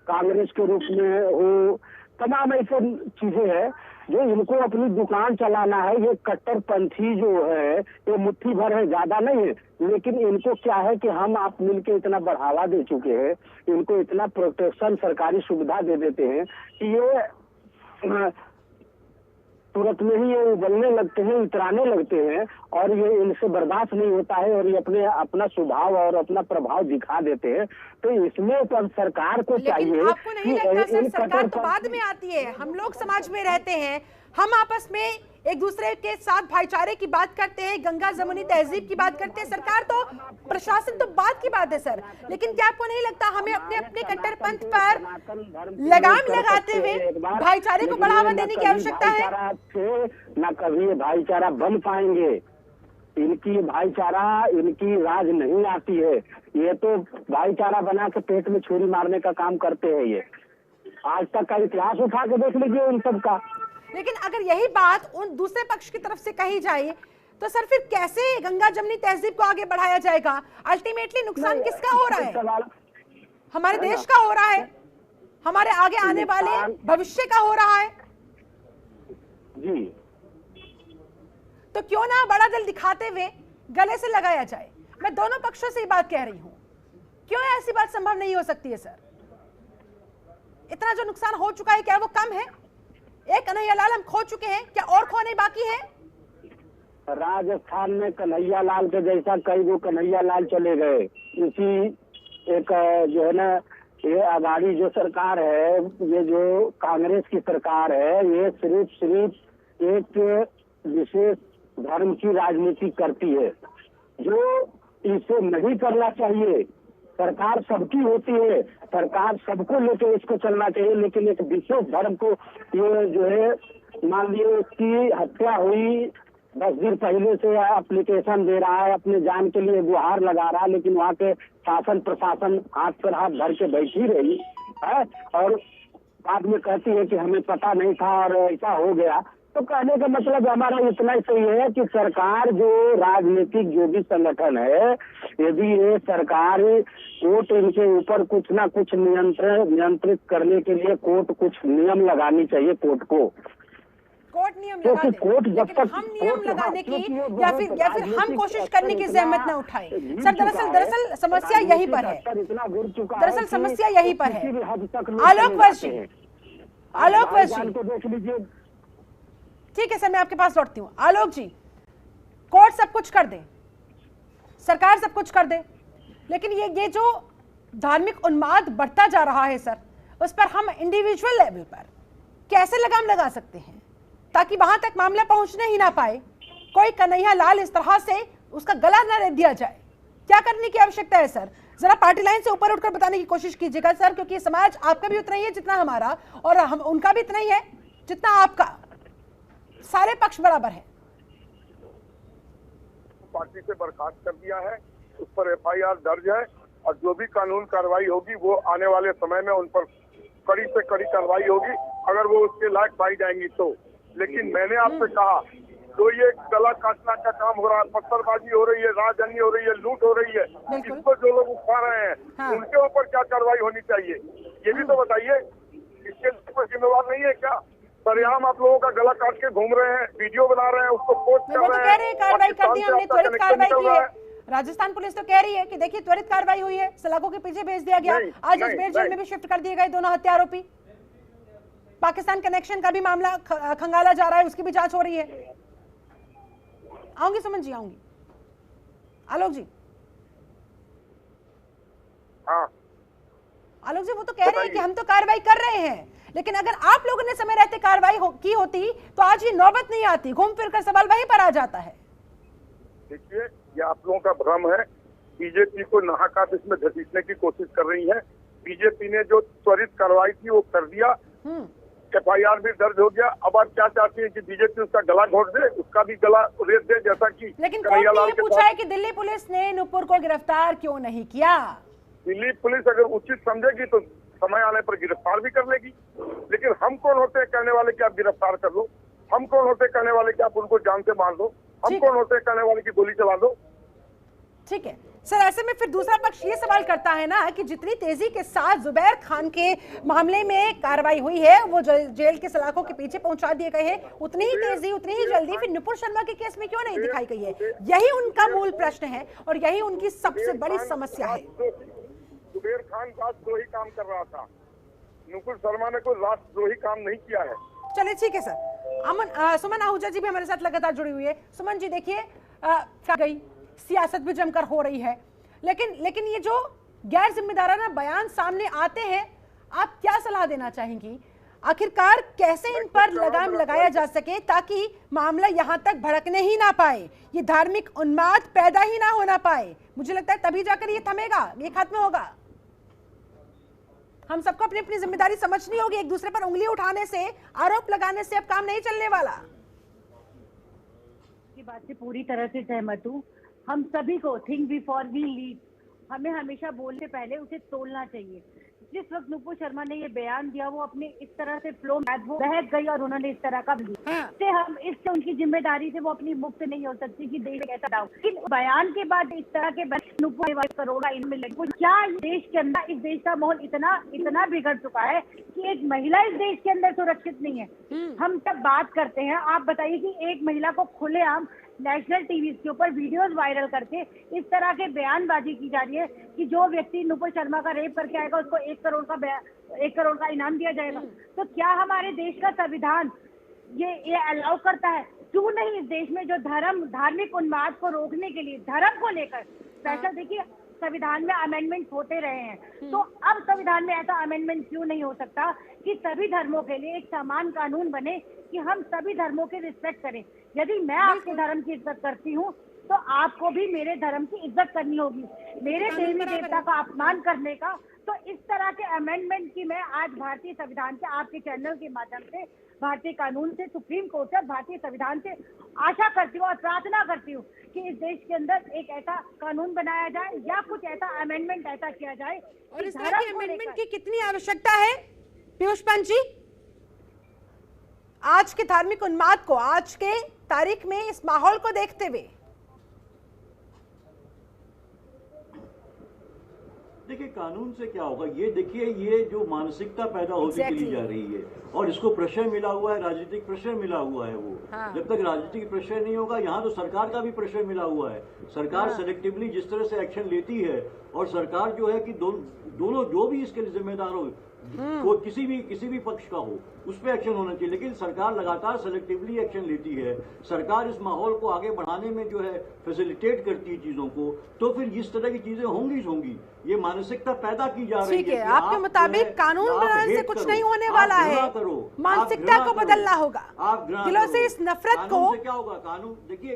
कांग्रेस के रूप में हो, तमाम ऐसे चीजें हैं जो इनको अपनी दुकान चलाना है। ये कट्टरपंथी जो है ये मुट्ठी भर है, ज्यादा नहीं है, लेकिन इनको क्या है कि हम आप मिलके इतना बढ़ावा दे चुके हैं, इनको इतना प्रोटेक्शन, सरकारी सुविधा दे देते हैं कि ये तुरंत में ही ये उबलने लगते हैं, इतराने लगते हैं, और ये इनसे बर्दाश्त नहीं होता है, और ये अपना स्वभाव और अपना प्रभाव दिखा देते हैं। तो इसमें तो सरकार को चाहिए। लेकिन आपको नहीं लगता सर, सरकार तो बाद में आती है, हम लोग समाज में रहते हैं, हम आपस में एक दूसरे के साथ भाईचारे की बात करते हैं, गंगा जमुनी तहजीब की बात करते हैं। सरकार तो, प्रशासन तो बात की बात है सर, लेकिन क्या आपको नहीं लगता हमें अपने अपने कट्टरपंथ पर लगाम लगाते हुए भाईचारे को बढ़ावा देने की आवश्यकता है? न कभी ये भाईचारा बन पाएंगे, इनकी भाईचारा, इनकी राज नहीं आती है। ये तो भाईचारा बना के पेट में छुरी मारने का काम करते हैं। ये आज तक का इतिहास उठा के देख लीजिए इन सब का। लेकिन अगर यही बात उन दूसरे पक्ष की तरफ से कही जाए तो सर फिर कैसे गंगा जमुनी तहजीब को आगे बढ़ाया जाएगा? अल्टीमेटली नुकसान किसका हो रहा है? हमारे देश का हो रहा है, हमारे आगे आने वाले भविष्य का हो रहा है जी। तो क्यों ना बड़ा दिल दिखाते हुए गले से लगाया जाए। मैं दोनों पक्षों से ये बात कह रही हूं, क्यों ऐसी बात संभव नहीं हो सकती है सर? इतना जो नुकसान हो चुका है, क्या वो कम है? एक कन्हैया लाल हम खो चुके हैं, क्या और खोने बाकी है? राजस्थान में कन्हैया लाल के जैसा कई वो कन्हैया लाल चले गए। इसी एक जो है ना, ये आघाड़ी जो सरकार है, ये जो कांग्रेस की सरकार है, ये सिर्फ एक विशेष धर्म की राजनीति करती है, जो इसे नहीं करना चाहिए। सरकार सबकी होती है, सरकार सबको लेके इसको चलना चाहिए, लेकिन एक विशेष धर्म को ये जो है, मान लीजिए उसकी हत्या हुई 10 दिन पहले से एप्लीकेशन दे रहा है, अपने जान के लिए गुहार लगा रहा है, लेकिन वहाँ के शासन प्रशासन हाथ पर हाथ धर के बैठी रही है, और बाद में कहती है कि हमें पता नहीं था और ऐसा हो गया। तो कहने का मतलब हमारा इतना ही सही है कि सरकार जो राजनीतिक जो भी संगठन है, यदि ये सरकार कोर्ट इनके ऊपर कुछ ना कुछ नियंत्रित करने के लिए कोर्ट कुछ नियम लगानी चाहिए, कोर्ट को। कोर्ट नियम लगा दे, लेकिन हम नियम लगाने की या फिर हम कोशिश करने की जहमत न उठाएं। सर दरअसल समस्या यहीं पर है, दरअसल समस्या यहीं पर है। आलोक वर्ष जी, आलोक वर्ष जी, ठीक है सर, मैं आपके पास लौटती हूँ। आलोक जी, कोर्ट सब कुछ कर दे, सरकार सब कुछ कर दे, लेकिन ये जो धार्मिक उन्माद बढ़ता जा रहा है सर, उस पर हम इंडिविजुअल लेवल पर कैसे लगाम लगा सकते हैं ताकि वहां तक मामला पहुंचने ही ना पाए, कोई कन्हैया लाल इस तरह से उसका गला न रेत दिया जाए? क्या करने की आवश्यकता है सर? जरा पार्टी लाइन से ऊपर उठकर बताने की कोशिश कीजिएगा सर, क्योंकि समाज आपका भी उतना ही है जितना हमारा, और हम उनका भी इतना ही है जितना आपका, सारे पक्ष बराबर है। पार्टी से बर्खास्त कर दिया है, उस पर FIR दर्ज है, और जो भी कानून कार्रवाई होगी वो आने वाले समय में उन पर कड़ी से कड़ी कार्रवाई होगी, अगर वो उसके लायक पाई जाएंगी तो। लेकिन मैंने आपसे कहा, तो ये गला काटना का काम हो रहा है, पत्थरबाजी हो रही है, राजधानी हो रही है, लूट हो रही है, इसको जो लोग उठा रहे हैं उनके ऊपर क्या कार्रवाई होनी चाहिए, ये भी तो बताइए। इसके ऊपर जिम्मेवार नहीं है क्या? सरेआम आप लोगों का गला काट के घूम रहे हैं, वीडियो बना रहे हैं, उसको पोस्ट कर रहे हैं, कार्रवाई कर दी हमने, त्वरित कार्रवाई की है। राजस्थान पुलिस तो कह रही है कि देखिए त्वरित कार्रवाई हुई है, सलाखों के पीछे भेज दिया गया। आज अजमेर जेल में भी शिफ्ट कर दिए गए दोनों हत्या आरोपी। पाकिस्तान कनेक्शन का भी मामला खंगाला जा रहा है, उसकी भी जांच हो रही है। आऊंगी सुमन जी, आऊंगी। आलोक जी, हाँ आलोक जी, वो तो कह रहे हैं कि हम तो कार्रवाई कर रहे हैं, लेकिन अगर आप लोगों ने समय रहते कार्रवाई की होती तो आज ये नौबत नहीं आती। घूम फिर कर सवाल वहीं पर आ जाता है। देखिए, ये आप लोगों का भ्रम है। बीजेपी को नाहक इसमें घसीटने की कोशिश कर रही है। बीजेपी ने जो त्वरित कार्रवाई की वो कर दिया, FIR भी दर्ज हो गया। अब आप क्या चाहती है कि बीजेपी उसका गला घोट दे, उसका भी गला रेत दे, जैसा कि लेकिन कोर्ट ने ये पूछा है कि दिल्ली पुलिस ने नुपुर को गिरफ्तार क्यों नहीं किया। दिल्ली पुलिस अगर उचित समझेगी तो समय आने पर गिरफ्तार भी कर लेगी, लेकिन हम कौन होते हैं कहने वाले कि आप गिरफ्तार कर लो? हम कौन होते हैं कहने वाले कि आप उनको जान से मार दो? हम कौन होते हैं कहने वाले की गोली चला दो? ठीक है सर, ऐसे में फिर दूसरा पक्ष ये सवाल करता है ना कि जितनी तेजी के साथ जुबैर खान के मामले में कार्रवाई हुई है, वो जेल के सलाखों के पीछे पहुंचा दिए गए हैं, उतनी ही तेजी उतनी ही जल्दी फिर नुपुर शर्मा के केस में क्यों नहीं दिखाई गई है? यही उनका मूल प्रश्न है और यही उनकी सबसे बड़ी समस्या है। जुबैर खान राष्ट्रद्रोही काम कर रहा था, नुपुर शर्मा ने कोई राष्ट्रद्रोही काम नहीं किया है। चलिए ठीक है सर। सुमन आहूजा जी भी हमारे साथ लगातार जुड़ी हुई है। सुमन जी देखिए, गई सियासत भी जमकर हो रही है, लेकिन ये जो गैर जिम्मेदाराना बयान सामने आते हैं, आप क्या सलाह देना चाहेंगी? आखिरकार कैसे इन पर लगाम लगाया जा सके ताकि मामला यहां तक भड़कने ही ना पाए, ये धार्मिक उन्माद पैदा ही ना होना पाए? मुझे लगता है तभी जाकर ये थमेगा, ये खत्म होगा। हम सबको अपनी अपनी जिम्मेदारी समझनी होगी। एक दूसरे पर उंगली उठाने से, आरोप लगाने से अब काम नहीं चलने वाला। की बात से पूरी तरह से सहमत हूँ। हम सभी को थिंक बिफोर वी लीड, हमें हमेशा बोलने पहले उसे तोलना चाहिए। जिस वक्त नुपुर शर्मा ने ये बयान दिया, वो अपने इस तरह से फ्लो में वो बहक गई और उन्होंने इस तरह का इससे उनकी जिम्मेदारी से वो अपनी मुक्त नहीं हो सकती कि देश कैसा डाउन। लेकिन बयान के बाद इस तरह के नुपुर करोड़ क्या देश के अंदर, इस देश का माहौल इतना बिगड़ चुका है कि एक महिला इस देश के अंदर सुरक्षित नहीं है। हम तब बात करते हैं, आप बताइए कि एक महिला को खुलेआम नेशनल टीवी के ऊपर वीडियोस वायरल करके इस तरह के बयानबाजी की जा रही है कि जो व्यक्ति नुपुर शर्मा का रेप करके आएगा उसको 1 करोड़ का इनाम दिया जाएगा। तो क्या हमारे देश का संविधान ये अलाउ करता है? क्यों नहीं इस देश में जो धार्मिक उन्माद को रोकने के लिए धर्म को लेकर स्पेशल, देखिए संविधान में अमेंडमेंट होते रहे हैं, तो अब संविधान में ऐसा अमेंडमेंट क्यों नहीं हो सकता कि सभी धर्मों के लिए एक समान कानून बने कि हम सभी धर्मों की रिस्पेक्ट करें। यदि मैं आपके धर्म की इज्जत करती हूँ तो आपको भी मेरे धर्म की इज्जत करनी होगी। मेरे देवी देवता का अपमान करने का, तो इस तरह के अमेंडमेंट की मैं आज भारतीय संविधान से, आपके चैनल के माध्यम से, भारतीय कानून से, सुप्रीम कोर्ट से, भारतीय संविधान से आशा करती हूँ और प्रार्थना करती हूँ कि इस देश के अंदर एक ऐसा कानून बनाया जाए या कुछ ऐसा अमेंडमेंट ऐसा किया जाए। और इस तरह के अमेंडमेंट की कितनी आवश्यकता है पीयूष पंत जी? आज के धार्मिक उन्माद को, आज के तारीख में इस माहौल को देखते हुए देखिए कानून से क्या होगा, ये देखिए ये जो मानसिकता पैदा होती चली जा रही है और इसको प्रेशर मिला हुआ है, राजनीतिक प्रेशर मिला हुआ है वो। जब तक राजनीतिक प्रेशर नहीं होगा, यहाँ तो सरकार का भी प्रेशर मिला हुआ है। सरकार सेलेक्टिवली जिस तरह से एक्शन लेती है और सरकार जो है कि दोनों जो भी इसके लिए जिम्मेदार हो, कोई किसी भी पक्ष का हो, उस पर एक्शन होना चाहिए। लेकिन सरकार लगातार सेलेक्टिवली एक्शन लेती है। सरकार इस माहौल को आगे बढ़ाने में जो है फैसिलिटेट करती है चीजों को, तो फिर इस तरह की चीजें होंगी। ये मानसिकता पैदा की जा रही है। ठीक है, आपके मुताबिक कानून बनाने से कुछ नहीं होने वाला है, मानसिकता को बदलना होगा। दिलों से इस नफरत को, क्या होगा? कानून देखिए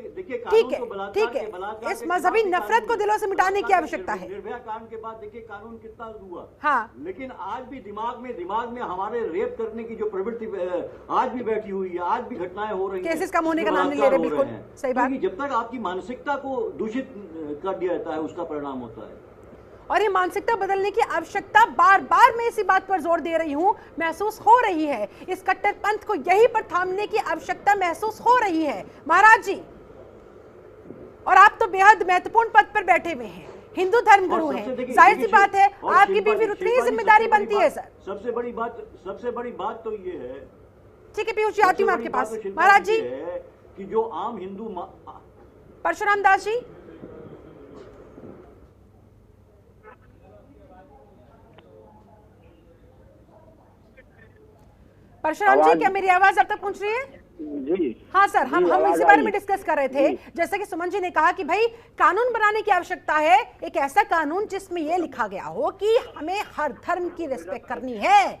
ठीक है, इस मजहबी नफरत को दिलों से मिटाने की आवश्यकता है। निर्भया कांड के बाद देखिए कानून कितना हुआ। हाँ, लेकिन आज भी दिमाग में हमारे रेप करने की जो प्रवृत्ति आज भी बैठी हुई है, आज भी घटनाएं हो रही हैं, केसेस कम होने का नाम नहीं ले रहे। बिल्कुल सही बात। जब तक आपकी मानसिकता को दूषित कर दिया जाता है, उसका परिणाम होता है। और ये मानसिकता बदलने की आवश्यकता बार बार मैं इसी बात पर जोर दे रही हूं, महसूस हो रही है। इस कट्टरपंथ को यहीं पर थामने की आवश्यकता महसूस हो रही है महाराज जी। और आप तो बेहद महत्वपूर्ण पद पर बैठे हुए हैं, हिंदू धर्म गुरु हैं, जाहिर सी बात है आपकी भी फिर उतनी ही जिम्मेदारी बनती है सर। सबसे बड़ी बात तो ये है। ठीक है पीयूष जी, आती हूँ आपके पास। महाराज जी कि जो आम हिंदू परशुराम दास जी, परशुराम जी, क्या मेरी आवाज अब तक पहुंच रही है? जी हाँ सर, हम इसी बारे में डिस्कस कर रहे थे। जैसे कि सुमन जी ने कहा कि भाई कानून बनाने की आवश्यकता है, एक ऐसा कानून जिसमें यह लिखा गया हो कि हमें हर धर्म की रिस्पेक्ट करनी है,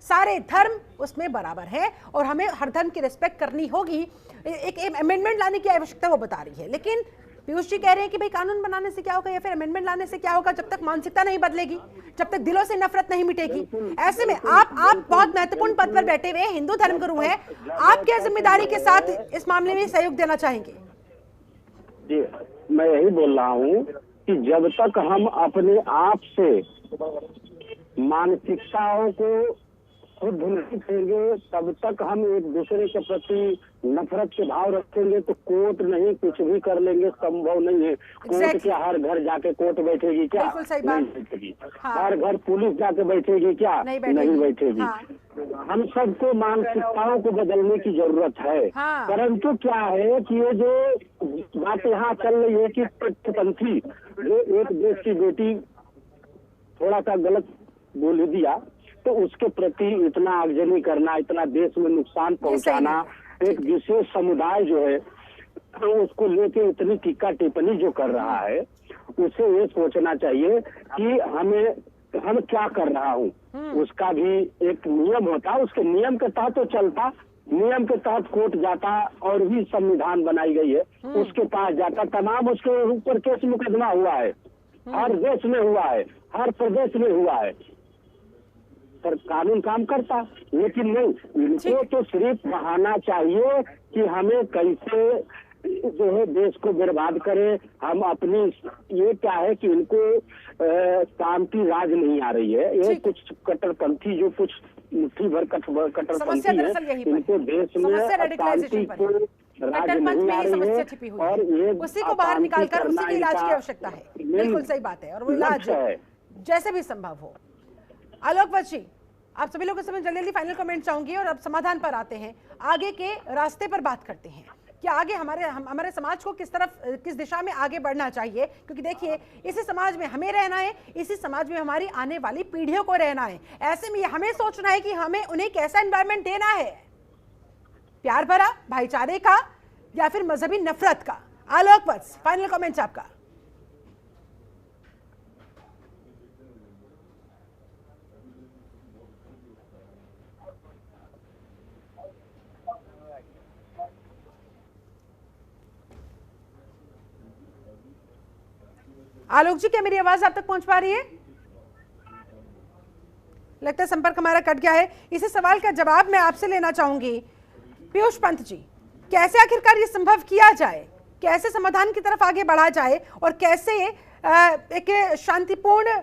सारे धर्म उसमें बराबर है और हमें हर धर्म की रिस्पेक्ट करनी होगी। एक अमेंडमेंट लाने की आवश्यकता वो बता रही है। लेकिन पीयूष जी कह रहे हैं कि भाई कानून बनाने से क्या होगा या फिर अमेंडमेंट लाने से क्या होगा, जब तक मानसिकता नहीं बदलेगी, जब तक दिलों से नफरत नहीं मिटेगी। ऐसे में आप बहुत महत्वपूर्ण पद पर बैठे हुए हिंदू धर्म गुरु हैं, आप क्या जिम्मेदारी के साथ इस मामले में सहयोग देना चाहेंगे? जी, मैं यही बोल रहा हूँ कि जब तक हम अपने आप से मानसिकताओं को खुद नहीं रखेंगे, तब तक हम एक दूसरे के प्रति नफरत के भाव रखेंगे तो कोर्ट नहीं कुछ भी कर लेंगे, संभव नहीं है। कोर्ट क्या हर घर जाके कोर्ट बैठेगी क्या? नहीं बैठेगी। हर घर पुलिस जाके बैठेगी क्या? नहीं बैठेगी। हम सबको मानसिकताओं को बदलने की जरूरत है। परंतु क्या है कि ये जो बात यहाँ चल रही है कि कट्टरपंथी जो एक देश की बेटी थोड़ा सा गलत बोल दिया तो उसके प्रति इतना आगजनी करना, इतना देश में नुकसान पहुंचाना, एक विशेष समुदाय जो है तो उसको लेके इतनी टीका टिप्पणी जो कर रहा है, उसे ये सोचना चाहिए कि हम क्या कर रहा हूँ। उसका भी एक नियम होता, उसके नियम के तहत तो चलता, नियम के तहत कोर्ट जाता और भी संविधान बनाई गई है, उसके पास जाता, तमाम उसके ऊपर केस मुकदमा हुआ है, हर देश में हुआ है, हर प्रदेश में हुआ है, पर कानून काम करता। लेकिन नहीं, इनको तो सिर्फ बहाना चाहिए कि हमें कैसे जो है देश को बर्बाद करे। हम अपनी ये क्या है कि इनको शांति राज नहीं आ रही है। ये कुछ कट्टरपंथी जो कुछ मुट्ठी भर कट्टरपंथी है, इनको देश में शांति को राज नहीं आ रही है और ये उसी को बाहर निकालकर उसी के इलाज की आवश्यकता है। बिल्कुल सही बात है और वो इलाज जैसे भी संभव हो। आलोक वत्स जी, आप सभी लोगों से मैं जल्दी फाइनल कमेंट चाहूंगी और अब समाधान पर आते हैं, आगे के रास्ते पर बात करते हैं कि आगे हमारे समाज को किस दिशा में आगे बढ़ना चाहिए। क्योंकि देखिए, इसी समाज में हमें रहना है, इसी समाज में हमारी आने वाली पीढ़ियों को रहना है। ऐसे में हमें सोचना है कि हमें उन्हें कैसा एनवायरनमेंट देना है, प्यार भरा, भाईचारे का या फिर मजहबी नफरत का। आलोक वत्स, फाइनल कमेंट आपका। आलोक जी, क्या मेरी आवाज आप तक पहुंच पा रही है? लगता है संपर्क हमारा कट गया है। इसी सवाल का जवाब मैं आपसे लेना चाहूंगी पीयूष पंत जी, कैसे आखिरकार ये संभव किया जाए, कैसे समाधान की तरफ आगे बढ़ा जाए और कैसे एक शांतिपूर्ण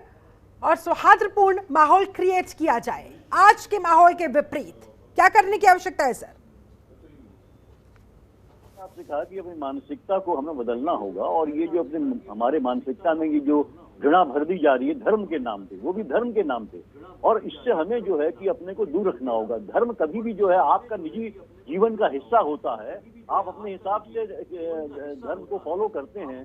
और सौहार्दपूर्ण माहौल क्रिएट किया जाए आज के माहौल के विपरीत, क्या करने की आवश्यकता है सर? आपसे कहा कि अपनी मानसिकता को हमें बदलना होगा और ये जो हमारे मानसिकता में ये जो घृणा भर दी जा रही है धर्म के नाम पे, वो भी धर्म के नाम पे, और इससे हमें जो है कि अपने को दूर रखना होगा। धर्म कभी भी जो है आपका निजी जीवन का हिस्सा होता है। आप अपने हिसाब से धर्म को फॉलो करते हैं,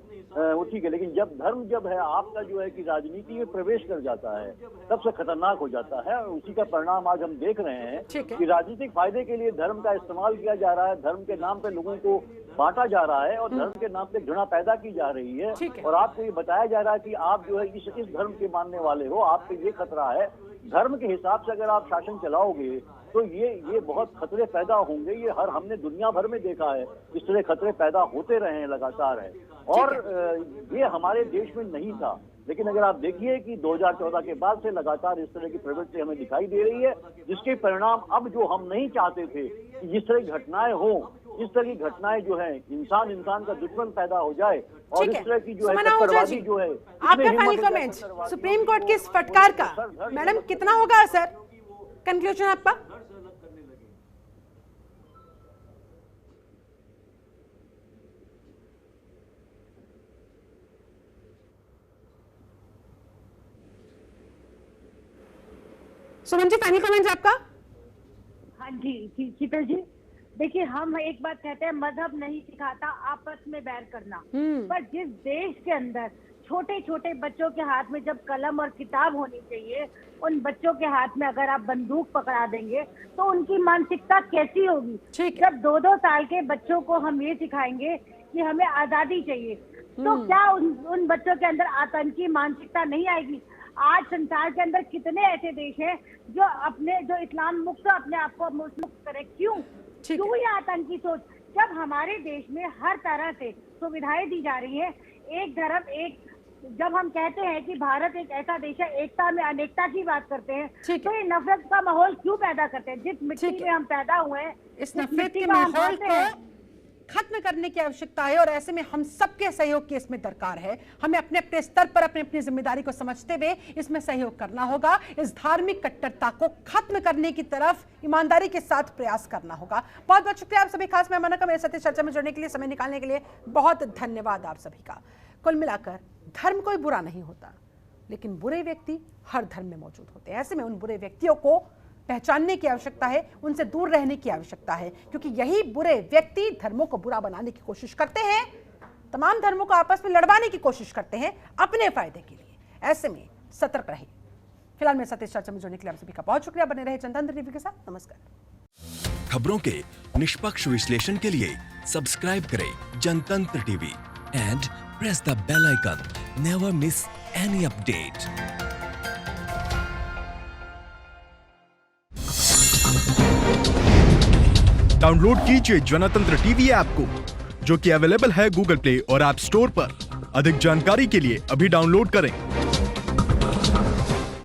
वो ठीक है, लेकिन जब है आपका जो है कि राजनीति में प्रवेश कर जाता है, तब से खतरनाक हो जाता है। और उसी का परिणाम आज हम देख रहे हैं कि राजनीतिक फायदे के लिए धर्म का इस्तेमाल किया जा रहा है, धर्म के नाम पे लोगों को बांटा जा रहा है और धर्म के नाम पे घृणा पैदा की जा रही है। और आपको ये बताया जा रहा है कि आप जो है इस धर्म के मानने वाले हो, आपको ये खतरा है। धर्म के हिसाब से अगर आप शासन चलाओगे तो ये बहुत खतरे पैदा होंगे। ये हमने दुनिया भर में देखा है, इस तरह खतरे पैदा होते रहे हैं, लगातार है। और ये हमारे देश में नहीं था, लेकिन अगर आप देखिए कि 2014 के बाद से लगातार इस तरह की प्रवृत्ति हमें दिखाई दे रही है, जिसके परिणाम अब जो हम नहीं चाहते थे कि जिस तरह की घटनाएं हो, इस तरह की घटनाएं जो है इंसान का दुश्मन पैदा हो जाए और इस तरह की जो है कट्टरवादी जो है। आपका फाइनल कमेंट सुप्रीम कोर्ट की इस फटकार का मैडम कितना होगा असर, कंक्लूजन आपका? सुमन जी फाइनल कमेंट आपका? हाँ जी शीतल जी, देखिए हम एक बात कहते हैं, मजहब नहीं सिखाता आपस में बैर करना, पर जिस देश के अंदर छोटे छोटे बच्चों के हाथ में जब कलम और किताब होनी चाहिए, उन बच्चों के हाथ में अगर आप बंदूक पकड़ा देंगे तो उनकी मानसिकता कैसी होगी? जब 2-2 साल के बच्चों को हम ये सिखाएंगे कि हमें आजादी चाहिए, तो क्या उन बच्चों के अंदर आतंकी मानसिकता नहीं आएगी? आज संसार के अंदर कितने ऐसे देश हैं जो इस्लाम मुक्त अपने आप को मुक्त करे? क्यों ये आतंकी सोच? जब हमारे देश में हर तरह से सुविधाएं दी जा रही है, एक धर्म एक, जब हम कहते हैं कि भारत एक ऐसा देश है एकता में अनेकता की बात करते हैं, तो ये नफरत का माहौल क्यों पैदा करते हैं? जिस मिट्टी में हम पैदा हुए हैं, इस नफरत के माहौल को खत्म करने की आवश्यकता है और ऐसे में हम सबके सहयोग की इसमें दरकार है। हमें अपने अपने स्तर पर अपनी जिम्मेदारी को समझते हुए इसमें सहयोग करना होगा। इस धार्मिक कट्टरता को खत्म करने की तरफ ईमानदारी के साथ प्रयास करना होगा। बहुत बहुत शुक्रिया आप सभी खास मेहमानों का मेरे साथ चर्चा में जुड़ने के लिए, समय निकालने के लिए बहुत धन्यवाद आप सभी का। कुल मिलाकर धर्म कोई बुरा नहीं होता, लेकिन बुरे व्यक्ति हर धर्म में मौजूद होते हैं। ऐसे में उन बुरे व्यक्तियों को पहचानने की आवश्यकता है, उनसे दूर रहने की आवश्यकता है, क्योंकि यही बुरे व्यक्ति धर्मों को बुरा बनाने की कोशिश करते हैं, तमाम धर्मों को आपस में लड़वाने की कोशिश करते हैं अपने फायदे के लिए। ऐसे में सतर्क रहिए। फिलहाल मेरे साथ इस चर्चा में जुड़ने के लिए आप सभी का बहुत शुक्रिया। बने रहे जनतंत्र टीवी के साथ। नमस्कार। खबरों के निष्पक्ष विश्लेषण के लिए सब्सक्राइब करें Jantantra TV and press the bell icon. Never miss any update. Download कीजिए जनतंत्र टीवी ऐप को, जो कि अवेलेबल है गूगल प्ले और ऐप स्टोर पर। अधिक जानकारी के लिए अभी डाउनलोड करें।